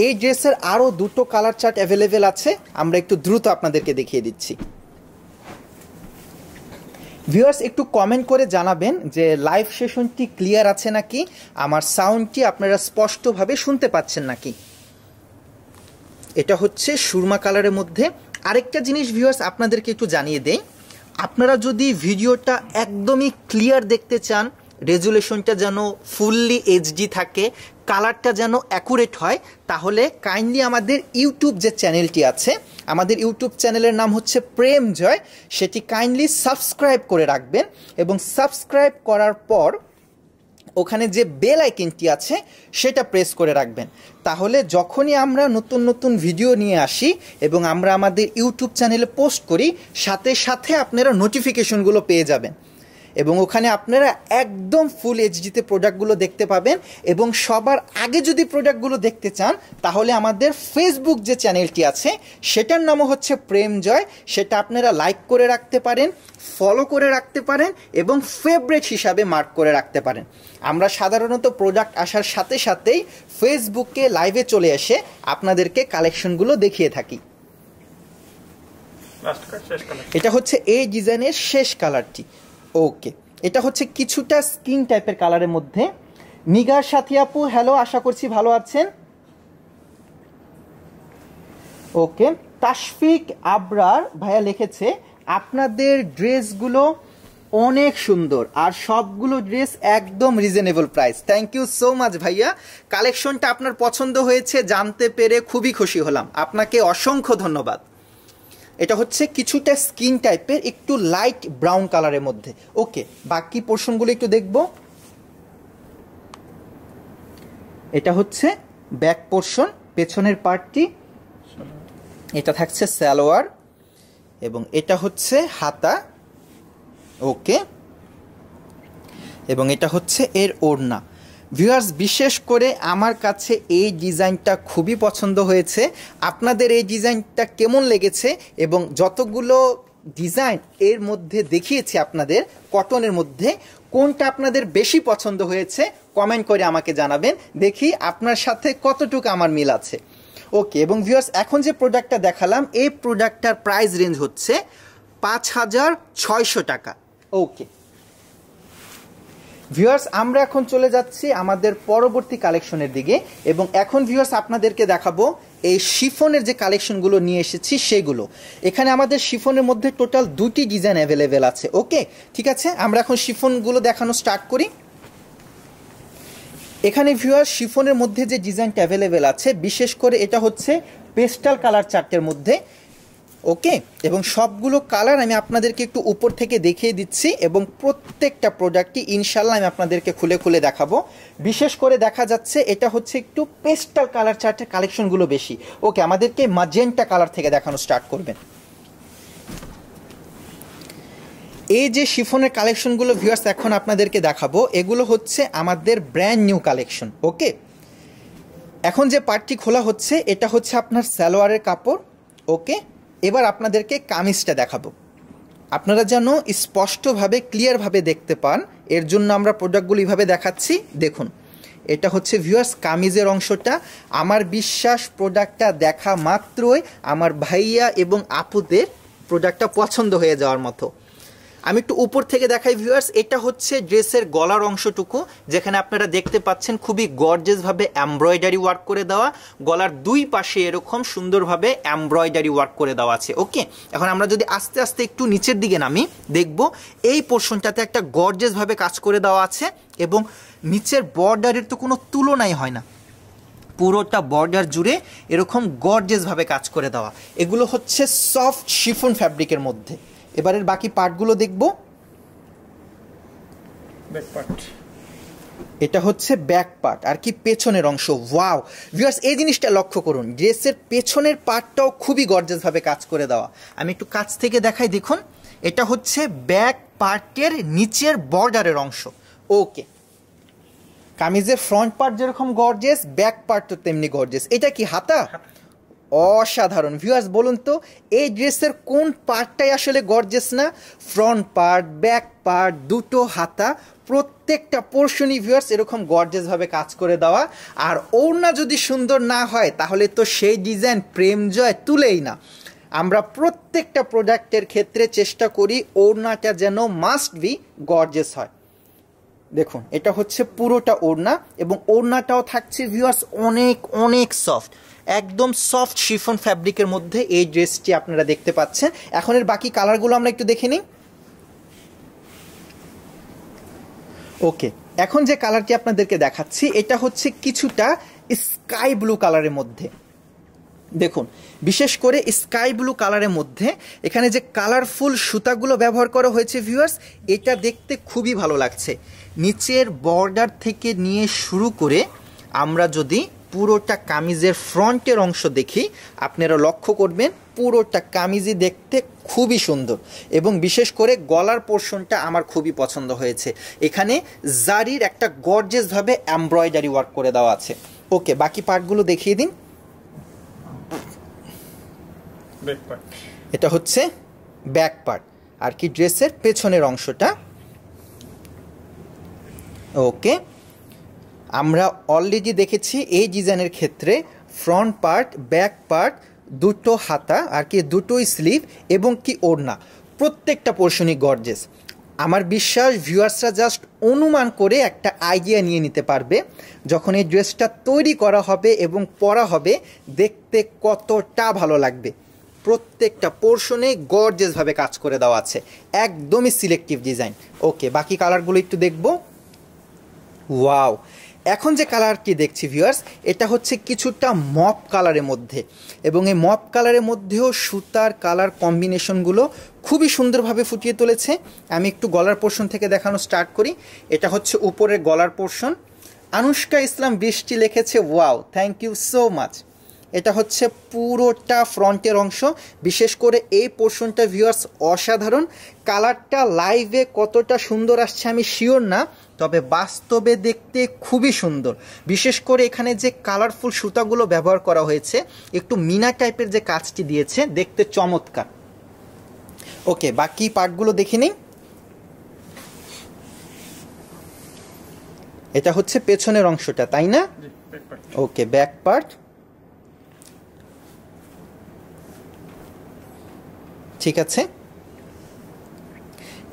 এই ড্রেসের আরও দুটো কালার চার্ট অ্যাভেলেবেল আছে, আমরা একটু দ্রুত আপনাদেরকে দেখিয়ে দিচ্ছি। ভিউয়ার্স একটু কমেন্ট করে জানাবেন যে লাইভ সেশনটি ক্লিয়ার আছে নাকি, আমার সাউন্ডটি আপনারা স্পষ্টভাবে শুনতে পাচ্ছেন নাকি। এটা হচ্ছে সুরমা কালারের মধ্যে। আরেকটা জিনিস ভিউয়ার্স আপনাদেরকে একটু জানিয়ে দেই, আপনারা যদি ভিডিওটা একদমই ক্লিয়ার দেখতে চান, রেজুলেশনটা যেন ফুললি এইচডি থাকে, কালারটা যেন অ্যাকুরেট হয়, তাহলে কাইন্ডলি আমাদের ইউটিউব যে চ্যানেলটি আছে, আমাদের ইউটিউব চ্যানেলের নাম হচ্ছে প্রেম জয়, সেটি কাইন্ডলি সাবস্ক্রাইব করে রাখবেন। এবং সাবস্ক্রাইব করার পর ওখানে যে বেল আইকনটি আছে সেটা প্রেস করে রাখবেন। তাহলে যখনই আমরা নতুন নতুন ভিডিও নিয়ে আসি এবং আমরা আমাদের ইউটিউব চ্যানেলে পোস্ট করি, সাথে সাথে আপনারা নোটিফিকেশনগুলো পেয়ে যাবেন এবং ওখানে আপনারা একদম ফুল এইচডিতে প্রোডাক্টগুলো দেখতে পাবেন। এবং সবার আগে যদি প্রোডাক্টগুলো দেখতে চান তাহলে আমাদের ফেসবুক যে চ্যানেলটি আছে সেটার নামও হচ্ছে প্রেম জয়, সেটা আপনারা লাইক করে রাখতে পারেন, ফলো করে রাখতে পারেন এবং ফেভারিট হিসাবে মার্ক করে রাখতে পারেন। আমরা সাধারণত প্রোডাক্ট আসার সাথে সাথেই ফেসবুকে লাইভে চলে এসে আপনাদেরকে কালেকশনগুলো দেখিয়ে থাকি। এটা হচ্ছে এই ডিজাইনের শেষ কালারটি। ওকে, এটা হচ্ছে কিছুটা স্কিন টাইপের কালারের মধ্যে। নিগার সাথী আপু হ্যালো, আশা করছি ভালো আছেন। ওকে, তাশফিক আবরার ভাইয়া লিখেছে আপনাদের ড্রেসগুলো অনেক সুন্দর আর সবগুলো ড্রেস একদম reasonable price. Thank you so much ভাইয়া, কালেকশনটা আপনার পছন্দ হয়েছে জানতে পেরে খুবই খুশি হলাম, আপনাকে অসংখ্য ধন্যবাদ। এটা হচ্ছে কিছুটা স্কিন টাইপের একটু লাইট ব্রাউন কালারের মধ্যে। ওকে, বাকি পোর্শনগুলো একটু দেখব। এটা হচ্ছে ব্যাক পোর্শন, পেছনের পার্টটি, এটা থাকছে সালোয়ার এবং এটা হচ্ছে হাতা। ওকে, এবং এটা হচ্ছে এর ওড়না। ভিউয়ার্স, বিশেষ করে আমার কাছে এই ডিজাইনটা খুবই পছন্দ হয়েছে। আপনাদের এই ডিজাইনটা কেমন লেগেছে এবং যতগুলো ডিজাইন এর মধ্যে দেখিয়েছি আপনাদের কটনের মধ্যে, কোনটা আপনাদের বেশি পছন্দ হয়েছে কমেন্ট করে আমাকে জানাবেন, দেখি আপনার সাথে কতটুকু আমার মিল আছে। ওকে, এবং ভিউয়ার্স, এখন যে প্রোডাক্টটা দেখালাম এই প্রোডাক্টটার প্রাইস রেঞ্জ হচ্ছে 5600 টাকা। ওকে ভিউয়ার্স, আমরা এখন চলে যাচ্ছি আমাদের পরবর্তী কালেকশনের দিকে এবং এখন ভিউয়ার্স আপনাদেরকে দেখাবো এই শিফনের যে কালেকশনগুলো নিয়ে এসেছি সেগুলো। এখানে আমাদের শিফনের মধ্যে টোটাল 2টি ডিজাইন অ্যাভেলেবেল আছে। ওকে, ঠিক আছে, আমরা এখন শিফনগুলো দেখানো স্টার্ট করি। এখানে ভিউয়ার্স শিফনের মধ্যে যে ডিজাইনটা অ্যাভেলেবেল আছে, বিশেষ করে এটা হচ্ছে পেস্টাল কালার চার্টের মধ্যে। ওকে, এবং সবগুলো কালার আমি আপনাদেরকে একটু উপর থেকে দেখিয়ে দিচ্ছি এবং প্রত্যেকটা প্রোডাক্টই ইনশাল্লাহ আমি আপনাদেরকে খুলে খুলে দেখাবো। বিশেষ করে দেখা যাচ্ছে এটা হচ্ছে একটু পেস্টাল কালার চার্টের কালেকশনগুলো বেশি। ওকে, আমাদেরকে ম্যাজেন্টা কালার থেকে দেখানো স্টার্ট করবেন। এই যে শিফনের কালেকশনগুলো ভিউয়ার্স এখন আপনাদেরকে দেখাবো, এগুলো হচ্ছে আমাদের ব্র্যান্ড নিউ কালেকশন। ওকে, এখন যে পার্টটি খোলা হচ্ছে এটা হচ্ছে আপনার সালোয়ারের কাপড়। ওকে, এবার আপনাদেরকে কামিজটা দেখাবো, আপনারা যেন স্পষ্টভাবে ক্লিয়ারভাবে দেখতে পান এর জন্য আমরা প্রোডাক্টগুলো এইভাবে দেখাচ্ছি। দেখুন, এটা হচ্ছে ভিউয়ার্স কামিজের অংশটা। আমার বিশ্বাস প্রোডাক্টটা দেখা মাত্রই আমার ভাইয়া এবং আপুদের প্রোডাক্টটা পছন্দ হয়ে যাওয়ার মতো। আমি একটু উপর থেকে দেখাই ভিউয়ার্স, এটা হচ্ছে ড্রেসের গলার অংশটুকু, যেখানে আপনারা দেখতে পাচ্ছেন খুবই গর্জিয়াসভাবে এমব্রয়ডারি ওয়ার্ক করে দেওয়া, গলার দুই পাশে এরকম সুন্দরভাবে এমব্রয়ডারি ওয়ার্ক করে দেওয়া আছে। ওকে, এখন আমরা যদি আস্তে আস্তে একটু নিচের দিকে নামি, দেখব এই পোর্শনটাতে একটা গর্জিয়াসভাবে কাজ করে দেওয়া আছে এবং নিচের বর্ডারের তো কোনো তুলনাই হয় না, পুরোটা বর্ডার জুড়ে এরকম গর্জিয়াসভাবে কাজ করে দেওয়া। এগুলো হচ্ছে সফট শিফন ফ্যাব্রিকের মধ্যে। এবারের বাকি পার্টগুলো দেখব। ব্যাক পার্ট, এটা হচ্ছে ব্যাক পার্ট আর কি পেছনের অংশ। ওয়াও ভিউয়ার্স, এই জিনিসটা লক্ষ্য করুন, ড্রেসের পেছনের পার্টটাও খুবই গর্জিয়াসভাবে কাজ করে দেওয়া। আমি একটু কাছ থেকে দেখাই, দেখুন এটা হচ্ছে ব্যাক পার্টের নিচের বর্ডারের অংশ। ওকে, কামিজের ফ্রন্ট পার্ট যেরকম গর্জিয়াস, ব্যাক পার্ট তো তেমনি গর্জিয়াস। এটা কি হাতা? অসাধারণ। ভিউয়ার্স বলুন তো, এই ড্রেসের কোন পার্টটাই আসলে গর্জিয়াস না? ফ্রন্ট পার্ট, ব্যাক পার্ট, দুটো হাতা, প্রত্যেকটা পোর্শনই ভিউয়ার্স এরকম গর্জিয়াসভাবে কাজ করে দেওয়া। আর ওড়না যদি সুন্দর না হয় তাহলে তো সেই ডিজাইন প্রেম জয় তুলেই না। আমরা প্রত্যেকটা প্রোডাক্টের ক্ষেত্রে চেষ্টা করি ওড়নাটা যেন মাস্ট বি গর্জিয়াস হয়। দেখুন, এটা হচ্ছে পুরোটা ওড়না এবং ওড়নাটাও থাকছে ভিউয়ার্স অনেক অনেক সফট, একদম সফট শিফন ফ্যাব্রিকের মধ্যে এই ড্রেসটি আপনারা দেখতে পাচ্ছেন। এখন এর বাকি কালারগুলো আমরা একটু দেখে নিই। ওকে, এখন যে কালারটি আপনাদেরকে দেখাচ্ছি এটা হচ্ছে কিছুটা স্কাই ব্লু কালারের মধ্যে। দেখুন, বিশেষ করে স্কাই ব্লু কালারের মধ্যে এখানে যে কালারফুল সুতাগুলো ব্যবহার করা হয়েছে ভিউয়ার্স, এটা দেখতে খুবই ভালো লাগছে। নিচের বর্ডার থেকে নিয়ে শুরু করে আমরা যদি পুরোটা কামিজের ফ্রন্টের অংশ দেখি, আপনারা লক্ষ্য করবেন পুরোটা কামিজই দেখতে খুবই সুন্দর এবং বিশেষ করে গলার পোর্শনটা আমার খুবই পছন্দ হয়েছে। এখানে জারির একটা গর্জিয়াসভাবে এমব্রয়ডারি ওয়ার্ক করে দেওয়া আছে। ওকে, বাকি পার্টগুলো দেখিয়ে দিন। এটা হচ্ছে ব্যাক পার্ট আর কি ড্রেসের পেছনের অংশটা। ওকে, আমরা অলরেডি দেখেছি এই ডিজাইনের ক্ষেত্রে ফ্রন্ট পার্ট, ব্যাক পার্ট, দুটো হাতা আর কি দুটোই স্লিভ এবং কি ওড়না, প্রত্যেকটা পোর্শনই গর্জিয়াস। আমার বিশ্বাস ভিউয়ার্সরা জাস্ট অনুমান করে একটা আইডিয়া নিয়ে নিতে পারবে যখন এই ড্রেসটা তৈরি করা হবে এবং পরা হবে দেখতে কতটা ভালো লাগবে। প্রত্যেকটা পোর্শনে গর্জিয়াস ভাবে কাজ করে দেওয়া আছে, একদমই সিলেক্টিভ ডিজাইন। ওকে, বাকি কালারগুলো একটু দেখব। ওয়াও, এখন যে কালারটি দেখছি ভিউয়ার্স, এটা হচ্ছে কিছুটা মপ কালারের মধ্যে, এবং এই মপ কালারের মধ্যেও সুতার কালার কম্বিনেশনগুলো খুবই সুন্দরভাবে ফুটিয়ে তুলেছে। আমি একটু গলার পোর্শন থেকে দেখানো স্টার্ট করি। এটা হচ্ছে উপরের গলার পোর্শন, আনুষ্কা ইসলাম বৃষ্টি লিখেছে wow, thank you so much. এটা হচ্ছে পুরোটা ফ্রন্টের অংশ, বিশেষ করে এই পোর্শনটা ভিউয়ার্স অসাধারণ। কালারটা লাইভে কতটা সুন্দর আসছে আমি শিওর না, তবে বাস্তবে দেখতে খুবই সুন্দর। বিশেষ করে এখানে যে কালারফুল সুতাগুলো ব্যবহার করা হয়েছে, একটু মিনা টাইপের যে কাজটি দিয়েছে, দেখতে চমৎকার। ওকে, বাকি পার্টগুলো দেখে নিই। এটা হচ্ছে পেছনের অংশটা, তাই না? ওকে, ব্যাক পার্ট। ঠিক আছে,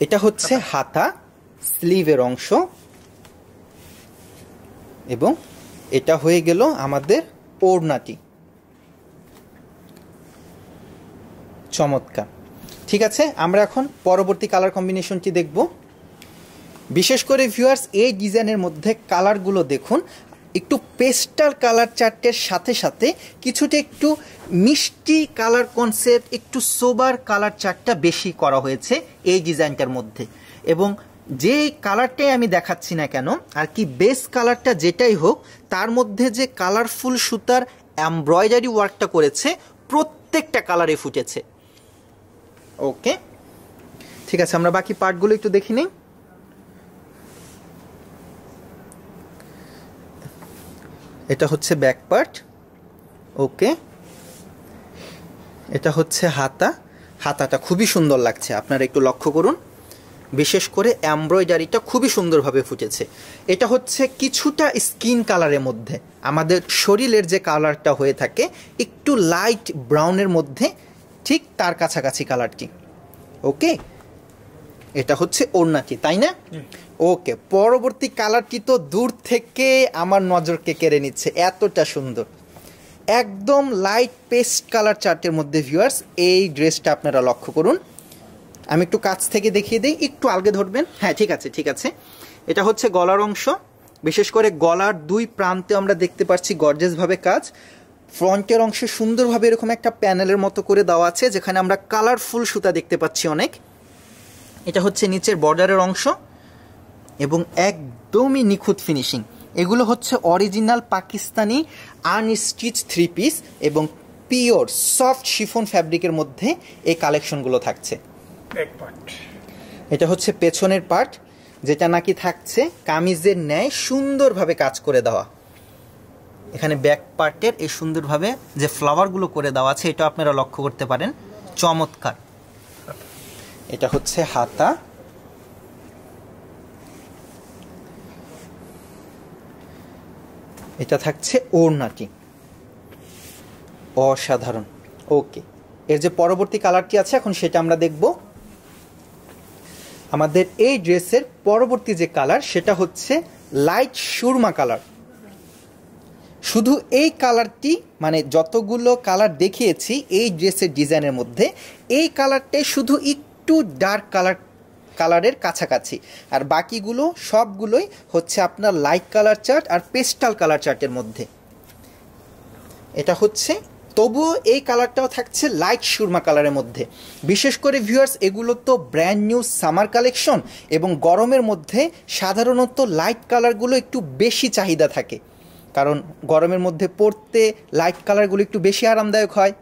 এটা হচ্ছে হাতা, স্লিভের অংশ, এবং এটা হয়ে গেল আমাদের ওড়নাটি। চমৎকার। ঠিক আছে, আমরা এখন পরবর্তী কালার কম্বিনেশনটি দেখব। বিশেষ করে ভিউয়ার্স এই ডিজাইনের মধ্যে কালারগুলো দেখুন, একটু পেস্টাল কালার চার্টের সাথে সাথে কিছুটা একটু মিষ্টি কালার কনসেপ্ট, একটু সোবার কালার চার্টটা বেশি করা হয়েছে এই ডিজাইনটার মধ্যে। এবং যে কালারটাই আমি দেখাচ্ছি না কেন, আর কি বেস কালারটা যেটাই হোক, তার মধ্যে যে কালারফুল সুতার এমব্রয়ডারি ওয়ার্কটা করেছে, প্রত্যেকটা কালারে ফুটেছে। ওকে, ঠিক আছে, আমরা বাকি পার্টগুলো একটু দেখি নিই। এটা হচ্ছে ব্যাক পার্ট। ওকে, এটা হচ্ছে হাতা। হাতাটা খুবই সুন্দর লাগছে, আপনারা একটু লক্ষ্য করুন। বিশেষ করে এমব্রয়ডারিটা খুবই সুন্দরভাবে ফুটেছে। এটা হচ্ছে কিছুটা স্কিন কালারের মধ্যে, আমাদের শরীরের যে কালারটা হয়ে থাকে একটু লাইট ব্রাউনের মধ্যে, ঠিক তার কাছাকাছি কালারটি। ওকে, এটা হচ্ছে ওড়নাটি, তাই না? ওকে, পরবর্তী কালারটি তো দূর থেকে আমার নজরকে কেড়ে নিচ্ছে, এতটা সুন্দর, একদম লাইট পেস্ট কালার চার্টের মধ্যে ভিউয়ার্স এই ড্রেসটা আপনারা লক্ষ্য করুন। আমি একটু কাছ থেকে দেখিয়ে দিই, একটু আলগে ধরবেন। হ্যাঁ, ঠিক আছে, ঠিক আছে। এটা হচ্ছে গলার অংশ, বিশেষ করে গলার দুই প্রান্তে আমরা দেখতে পাচ্ছি গর্জিয়াসভাবে কাজ। ফ্রন্টের অংশে সুন্দরভাবে এরকম একটা প্যানেলের মতো করে দেওয়া আছে, যেখানে আমরা কালারফুল সুতা দেখতে পাচ্ছি অনেক। এটা হচ্ছে নিচের বর্ডারের অংশ, এবং একদমই নিখুঁত ফিনিশিং। এগুলো হচ্ছে original Pakistani unstitch three piece, এবং পিওর সফট শিফন ফ্যাব্রিকের মধ্যে এই কালেকশনগুলো থাকছে। এটা হচ্ছে পেছনের পার্ট, যেটা নাকি থাকছে কামিজের ন্যায় সুন্দরভাবে কাজ করে দেওয়া। এখানে ব্যাক পার্টের এই সুন্দরভাবে যে ফ্লাওয়ারগুলো করে দেওয়া আছে, এটা আপনারা লক্ষ্য করতে পারেন, চমৎকার। এটা হচ্ছে হাতা। এটা থাকছে ওড়নাটি, অসাধারণ। ওকে, এর যে পরবর্তী কালারটি আছে এখন সেটা আমরা দেখব। আমাদের এই ড্রেসের পরবর্তী যে কালার সেটা হচ্ছে লাইট সুরমা কালার। শুধু এই কালারটি, মানে যতগুলো কালার দেখিয়েছি এই ড্রেসের ডিজাইনের মধ্যে, এই কালারটাই শুধু একটু ডার্ক কালারের কাছাকাছি, আর বাকিগুলো সবগুলোই হচ্ছে আপনার লাইট কালার চার্ট আর পেস্টাল কালার চার্টের মধ্যে। এটা হচ্ছে, তবুও এই কালারটাও থাকছে লাইট সুরমা কালারের মধ্যে। বিশেষ করে ভিউয়ার্স এগুলো তো ব্র্যান্ড নিউ সামার কালেকশন, এবং গরমের মধ্যে সাধারণত লাইট কালারগুলো একটু বেশি চাহিদা থাকে, কারণ গরমের মধ্যে পরতে লাইট কালারগুলো একটু বেশি আরামদায়ক হয়।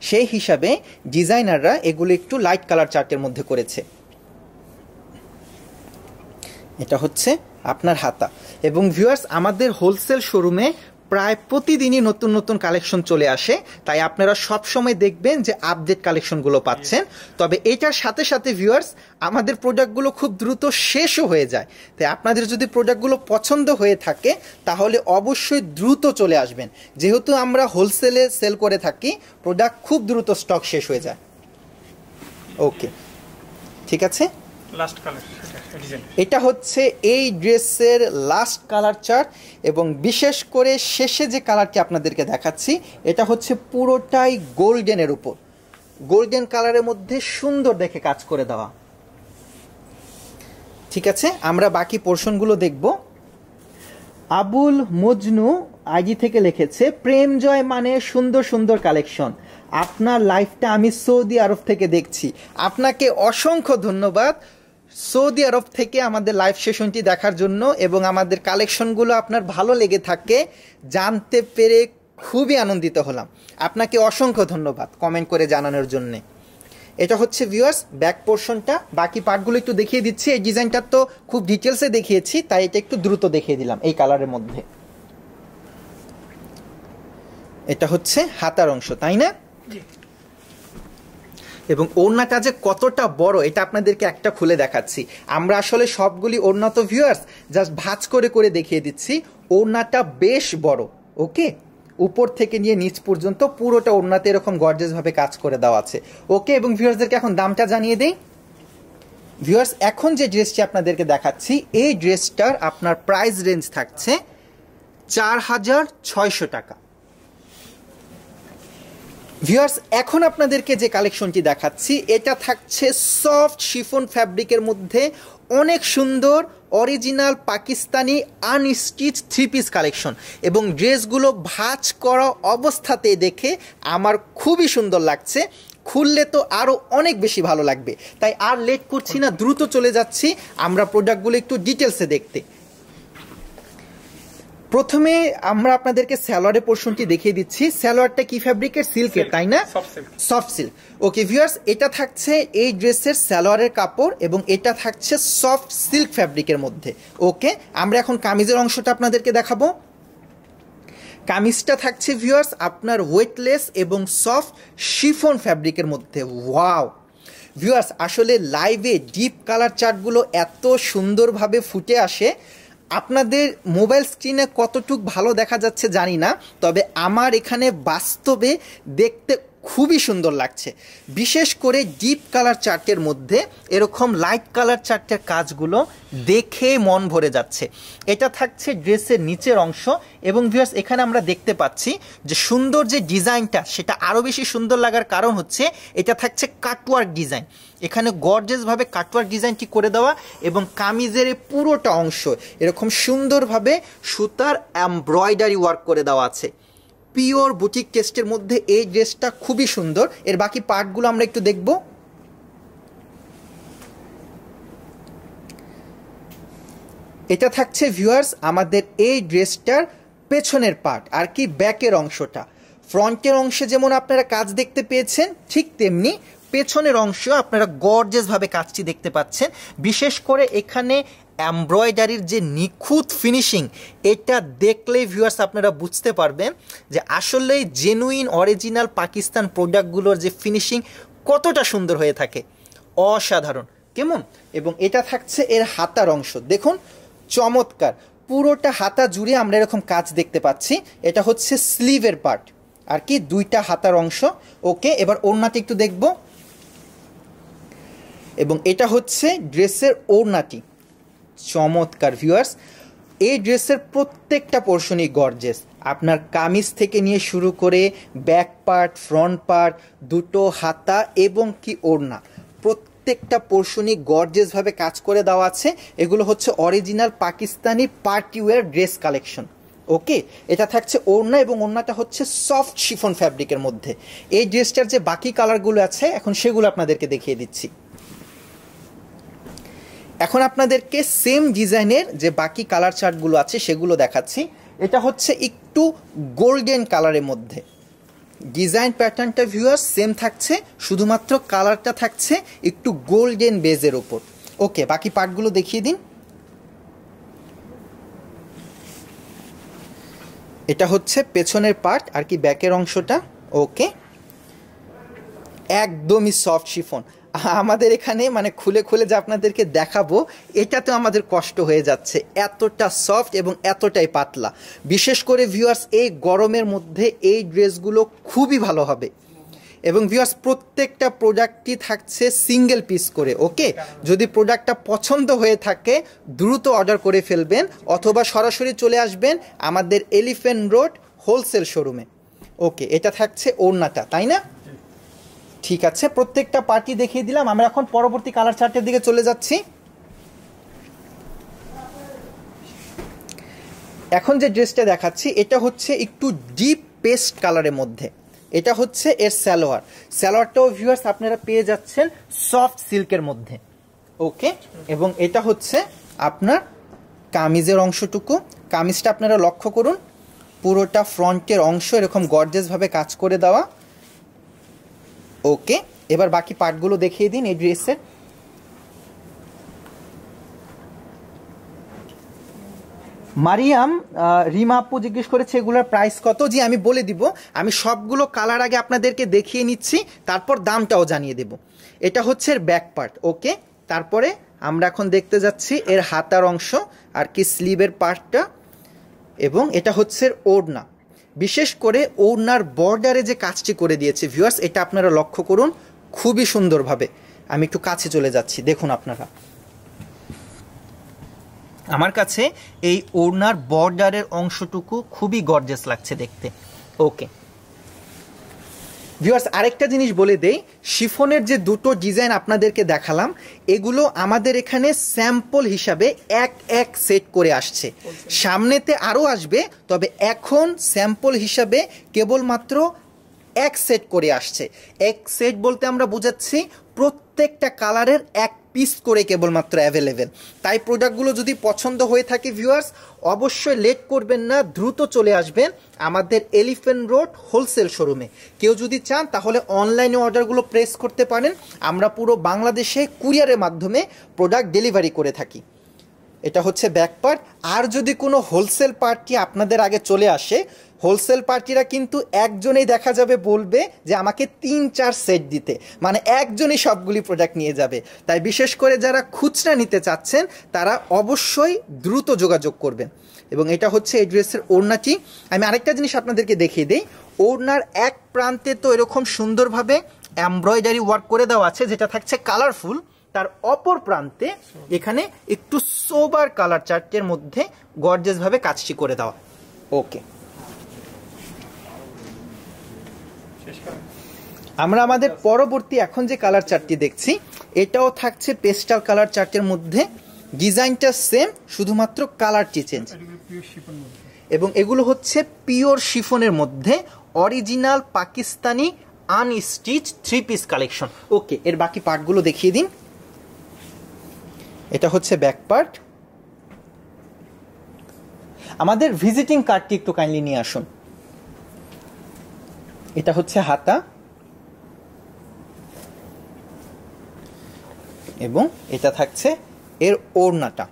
সেই হিসাবে ডিজাইনাররা এগুলো একটু লাইট কালার চার্টের মধ্যে করেছে। এটা হচ্ছে আপনার হাতা। এবং ভিউয়ার্স আমাদের হোলসেল শোরুমে প্রায় প্রতিদিনই নতুন নতুন কালেকশন চলে আসে, তাই আপনারা সব সময় দেখবেন যে আপডেট কালেকশনগুলো পাচ্ছেন। তবে এটার সাথে সাথে ভিউয়ার্স আমাদের প্রোডাক্টগুলো খুব দ্রুত শেষও হয়ে যায়, তাই আপনাদের যদি প্রোডাক্টগুলো পছন্দ হয়ে থাকে তাহলে অবশ্যই দ্রুত চলে আসবেন। যেহেতু আমরা হোলসেলে সেল করে থাকি, প্রোডাক্ট খুব দ্রুত স্টক শেষ হয়ে যায়। ওকে, ঠিক আছে, লাস্ট কালার। এটা হচ্ছে এই ড্রেসের লাস্ট কালার চার্ট, এবং বিশেষ করে শেষে যে কালারটি আপনাদেরকে দেখাচ্ছি এটা হচ্ছে পুরোটাই গোল্ডেনের উপর, গোল্ডেন কালারের মধ্যে সুন্দর দেখে কাজ করে দেওয়া। ঠিক আছে, আমরা বাকি পোর্শনগুলো দেখব। আবুল মজনু আইজি থেকে লিখেছে, প্রেম জয় মানে সুন্দর সুন্দর কালেকশন, আপনার লাইফটা আমি সৌদি আরব থেকে দেখছি। আপনাকে অসংখ্য ধন্যবাদ সৌদি আরব থেকে আমাদের লাইভ সেশনটি দেখার জন্য, এবং আমাদের কালেকশনগুলো আপনার ভালো লেগে থাকে জানতে পেরে খুবই আনন্দিত হলাম। আপনাকে অসংখ্য ধন্যবাদ কমেন্ট করে জানানোর জন্যে। এটা হচ্ছে ভিউয়ার্স ব্যাক পোর্শনটা, বাকি পার্টগুলো একটু দেখিয়ে দিচ্ছি। এই ডিজাইনটা তো খুব ডিটেলসে দেখিয়েছি, তাই এটা একটু দ্রুত দেখিয়ে দিলাম এই কালারের মধ্যে। এটা হচ্ছে হাতার অংশ, তাই না? এবং ওড়নাটা যে কতটা বড় এটা আপনাদেরকে একটা খুলে দেখাচ্ছি। আমরা আসলে সবগুলি ওড়না তো ভিউয়ার্স জাস্ট ভাঁজ করে করে দেখিয়ে দিচ্ছি। ওড়নাটা বেশ বড়, ওকে, উপর থেকে নিয়ে নিচ পর্যন্ত পুরোটা ওড়নাতে এরকম গর্জিয়াস ভাবে কাজ করে দেওয়া আছে, ওকে। এবং ভিউয়ার্সদেরকে এখন দামটা জানিয়ে দেই। ভিউয়ার্স এখন যে ড্রেসটি আপনাদেরকে দেখাচ্ছি এই ড্রেসটার আপনার প্রাইস রেঞ্জ থাকছে 4600 টাকা। ভিউয়ার্স এখন আপনাদেরকে যে কালেকশনটি দেখাচ্ছি এটা থাকছে সফট শিফন ফ্যাব্রিকের মধ্যে অনেক সুন্দর original Pakistani unstitch three piece collection, এবং ড্রেসগুলো ভাঁজ করা অবস্থাতে দেখে আমার খুবই সুন্দর লাগছে। খুললে তো আরও অনেক বেশি ভালো লাগবে, তাই আর লেট করছি না, দ্রুত চলে যাচ্ছি আমরা প্রোডাক্টগুলো একটু ডিটেলসে দেখতে। প্রথমে আমরা আপনাদেরকে সালোয়ারের পোর্শনটি দেখিয়ে দিচ্ছি। সালোয়ারটা কি ফ্যাব্রিকের? সিল্কের, তাই না? সফট সিল্ক, ওকে ভিউয়ার্স এটা থাকছে এই ড্রেসের সালোয়ারের কাপড়, এবং এটা থাকছে সফট সিল্ক ফ্যাব্রিকের মধ্যে, ওকে। আমরা এখন কামিজের অংশটা আপনাদেরকে দেখাবো। কামিজটা থাকছে ভিউয়ার্স আপনার ওয়েটলেস এবং সফট শিফন ফ্যাব্রিকের মধ্যে। ওয়াও ভিউয়ার্স, আসলে লাইভে ডিপ কালার চার্টগুলো এত সুন্দরভাবে ফুটে আসে, আপনাদের মোবাইল স্ক্রিনে কতটুক ভালো দেখা যাচ্ছে জানি না, তবে আমার এখানে বাস্তবে দেখতে খুবই সুন্দর লাগছে। বিশেষ করে ডিপ কালার চার্টের মধ্যে এরকম লাইট কালার চার্টের কাজগুলো দেখে মন ভরে যাচ্ছে। এটা থাকছে ড্রেসের নিচের অংশ, এবং ভিউয়ার্স এখানে আমরা দেখতে পাচ্ছি যে সুন্দর যে ডিজাইনটা সেটা আরও বেশি সুন্দর লাগার কারণ হচ্ছে এটা থাকছে কাটওয়ার্ক ডিজাইন। এখানে গর্জিয়াসভাবে কাটওয়ার্ক ডিজাইনটি করে দেওয়া, এবং কামিজের পুরোটা অংশ এরকম সুন্দরভাবে সুতার এমব্রয়ডারি ওয়ার্ক করে দেওয়া আছে। পিওর বুটিক টেস্টের মধ্যে এই ড্রেসটা খুবই সুন্দর। এর বাকি পার্টগুলো আমরা একটু দেখব। এটা থাকছে ভিউয়ার্স আমাদের এই ড্রেসটার পেছনের পার্ট, আর কি ব্যাকের অংশটা। ফ্রন্টের অংশে যেমন আপনারা কাজ দেখতে পেয়েছেন, ঠিক তেমনি পেছনের অংশ আপনারা গর্জিয়াসভাবে কাজটি দেখতে পাচ্ছেন। বিশেষ করে এখানে এমব্রয়ডারির যে নিখুঁত ফিনিশিং, এটা দেখলে ভিউয়ার্স আপনারা বুঝতে পারবেন যে আসলেই জেনুইন অরিজিনাল পাকিস্তান প্রোডাক্টগুলোর যে ফিনিশিং কতটা সুন্দর হয়ে থাকে, অসাধারণ কেমন। এবং এটা থাকছে এর হাতার অংশ, দেখুন চমৎকার, পুরোটা হাতা জুড়ে আমরা এরকম কাজ দেখতে পাচ্ছি। এটা হচ্ছে স্লিভের পার্ট, আর কি দুইটা হাতার অংশ, ওকে। এবার ওড়নাটি একটু দেখব, এবং এটা হচ্ছে ড্রেসের ওড়নাটি। চমৎকার ভিউয়ার্স, এই ড্রেসের প্রত্যেকটা পোর্শনই গর্জিয়াস। আপনার কামিজ থেকে নিয়ে শুরু করে ব্যাক পার্ট, ফ্রন্ট পার্ট, দুটো হাতা এবং কি ওড়না, প্রত্যেকটা পোর্শনই গর্জিয়াসভাবে কাজ করে দেওয়া আছে। এগুলো হচ্ছে original Pakistani party wear dress collection, okay. এটা থাকছে ওড়না, এবং ওড়নাটা হচ্ছে সফট শিফন ফ্যাব্রিকের মধ্যে। এই ড্রেসটার যে বাকি কালারগুলো আছে এখন সেগুলো আপনাদেরকে দেখিয়ে দিচ্ছি। এখন আপনাদেরকে সেম ডিজাইনের যে বাকি কালার চার্টগুলো আছে সেগুলো দেখাচ্ছি। এটা হচ্ছে একটু গোল্ডেন কালারের মধ্যে, ডিজাইন প্যাটার্নটা ভিউয়ার্স সেম থাকছে, শুধুমাত্র কালারটা থাকছে একটু গোল্ডেন বেজের ওপর, ওকে। বাকি পার্টগুলো দেখিয়ে দিন। এটা হচ্ছে পেছনের পার্ট, আর কি ব্যাকের অংশটা, ওকে। একদমই সফট শিফন। আমাদের এখানে মানে খুলে খুলে যে আপনাদেরকে দেখাবো এটাতে আমাদের কষ্ট হয়ে যাচ্ছে, এতটা সফট এবং এতটাই পাতলা। বিশেষ করে ভিউয়ার্স এই গরমের মধ্যে এই ড্রেসগুলো খুবই ভালো হবে। এবং ভিউয়ার্স প্রত্যেকটা প্রোডাক্টই থাকছে সিঙ্গেল পিস করে। ওকে, যদি প্রোডাক্টটা পছন্দ হয়ে থাকে দ্রুত অর্ডার করে ফেলবেন অথবা সরাসরি চলে আসবেন আমাদের এলিফ্যান্ট রোড হোলসেল শোরুমে। ওকে, এটা থাকছে ওড়নাটা, তাই না? ঠিক আছে, প্রত্যেকটা পার্টি দেখিয়ে দিলাম। আমরা এখন পরবর্তী কালার চার্টের দিকে চলে যাচ্ছি। এখন যে ড্রেসটা দেখাচ্ছি এটা হচ্ছে একটু ডিপ পেস্ট কালারের মধ্যে। এটা হচ্ছে এর সালোয়ারটাও ভিউয়ার্স আপনারা পেয়ে যাচ্ছেন সফট সিল্কের মধ্যে। ওকে, এবং এটা হচ্ছে আপনার কামিজের অংশটুকু। কামিজটা আপনারা লক্ষ্য করুন, পুরোটা ফ্রন্টের অংশ এরকম গর্জিয়াসভাবে কাজ করে দেওয়া। ওকে, এবার বাকি পার্টগুলো দেখিয়ে দিন এই ড্রেসের। মারিয়াম রিমা আপু জিজ্ঞেস করেছে এগুলোর প্রাইস কত। জি আমি বলে দিব, আমি সবগুলো কালার আগে আপনাদেরকে দেখিয়ে নিচ্ছি, তারপর দামটাও জানিয়ে দেব। এটা হচ্ছে এর ব্যাক পার্ট। ওকে, তারপরে আমরা এখন দেখতে যাচ্ছি এর হাতার অংশ আর কি স্লিভের পার্টটা, এবং এটা হচ্ছে ওড়না। বিশেষ করে ওড়নার বর্ডারে যে কাজটি করে দিয়েছে ভিউয়ার্স, এটা আপনারা লক্ষ্য করুন খুবই সুন্দরভাবে। আমি একটু কাছে চলে যাচ্ছি, দেখুন আপনারা, আমার কাছে এই ওড়নার বর্ডারের অংশটুকু খুবই গর্জিয়াস লাগছে দেখতে। ওকে ভিউয়ার্স, আরেকটা জিনিস বলে দেই, শিফনের যে দুটো ডিজাইন আপনাদেরকে দেখালাম এগুলো আমাদের এখানে স্যাম্পল হিসাবে এক সেট করে আসছে, সামনেতে আরও আসবে, তবে এখন স্যাম্পল হিসাবে কেবলমাত্র এক সেট করে আসছে। এক সেট বলতে আমরা বোঝাচ্ছি প্রত্যেকটা কালারের এক পিস করে কেবলমাত্র অ্যাভেলেবেল। তাই প্রোডাক্টগুলো যদি পছন্দ হয়ে থাকে ভিউয়ার্স, অবশ্যই লেট করবেন না, দ্রুত চলে আসবেন আমাদের এলিফ্যান্ট রোড হোলসেল শোরুমে। কেউ যদি চান তাহলে অনলাইনে অর্ডারগুলো প্রেস করতে পারেন, আমরা পুরো বাংলাদেশে কুরিয়ারের মাধ্যমে প্রোডাক্ট ডেলিভারি করে থাকি। এটা হচ্ছে ব্যাক পার্ট। আর যদি কোনো হোলসেল পার্টি আপনাদের আগে চলে আসে, হোলসেল পার্টিরা কিন্তু একজনেই দেখা যাবে বলবে যে আমাকে 3-4 সেট দিতে, মানে একজনই সবগুলি প্রোডাক্ট নিয়ে যাবে। তাই বিশেষ করে যারা খুচরা নিতে চাচ্ছেন তারা অবশ্যই দ্রুত যোগাযোগ করবেন। এবং এটা হচ্ছে এই ড্রেসের ওড়নাটি। আমি আরেকটা জিনিস আপনাদেরকে দেখিয়ে দিই, ওড়নার এক প্রান্তে তো এরকম সুন্দরভাবে এমব্রয়ডারি ওয়ার্ক করে দেওয়া আছে যেটা থাকছে কালারফুল, তার অপর প্রান্তে এখানে একটু সোবার কালার চার্টের মধ্যে গর্জিয়াসভাবে কাজটি করে দেওয়া। ওকে, আমরা আমাদের পরবর্তী এখন যে কালার চার্টটি দেখছি এটাও থাকছে পেস্টাল কালার চার্টের মধ্যে। ডিজাইনটা সেম, শুধুমাত্র কালারটি চেঞ্জ, এবং এগুলো হচ্ছে পিওর শিফনের মধ্যে original Pakistani unstitch 3 piece collection. Okay, এর বাকি পার্টগুলো দেখিয়ে দিন। এটা হচ্ছে ব্যাক পার্ট। আমাদের ভিজিটিং কার্ডটি একটু কাইন্ডলি নিয়ে আসুন। এটা হচ্ছে হাতা, এবং এটা থাকছে এর ওড়নাটা।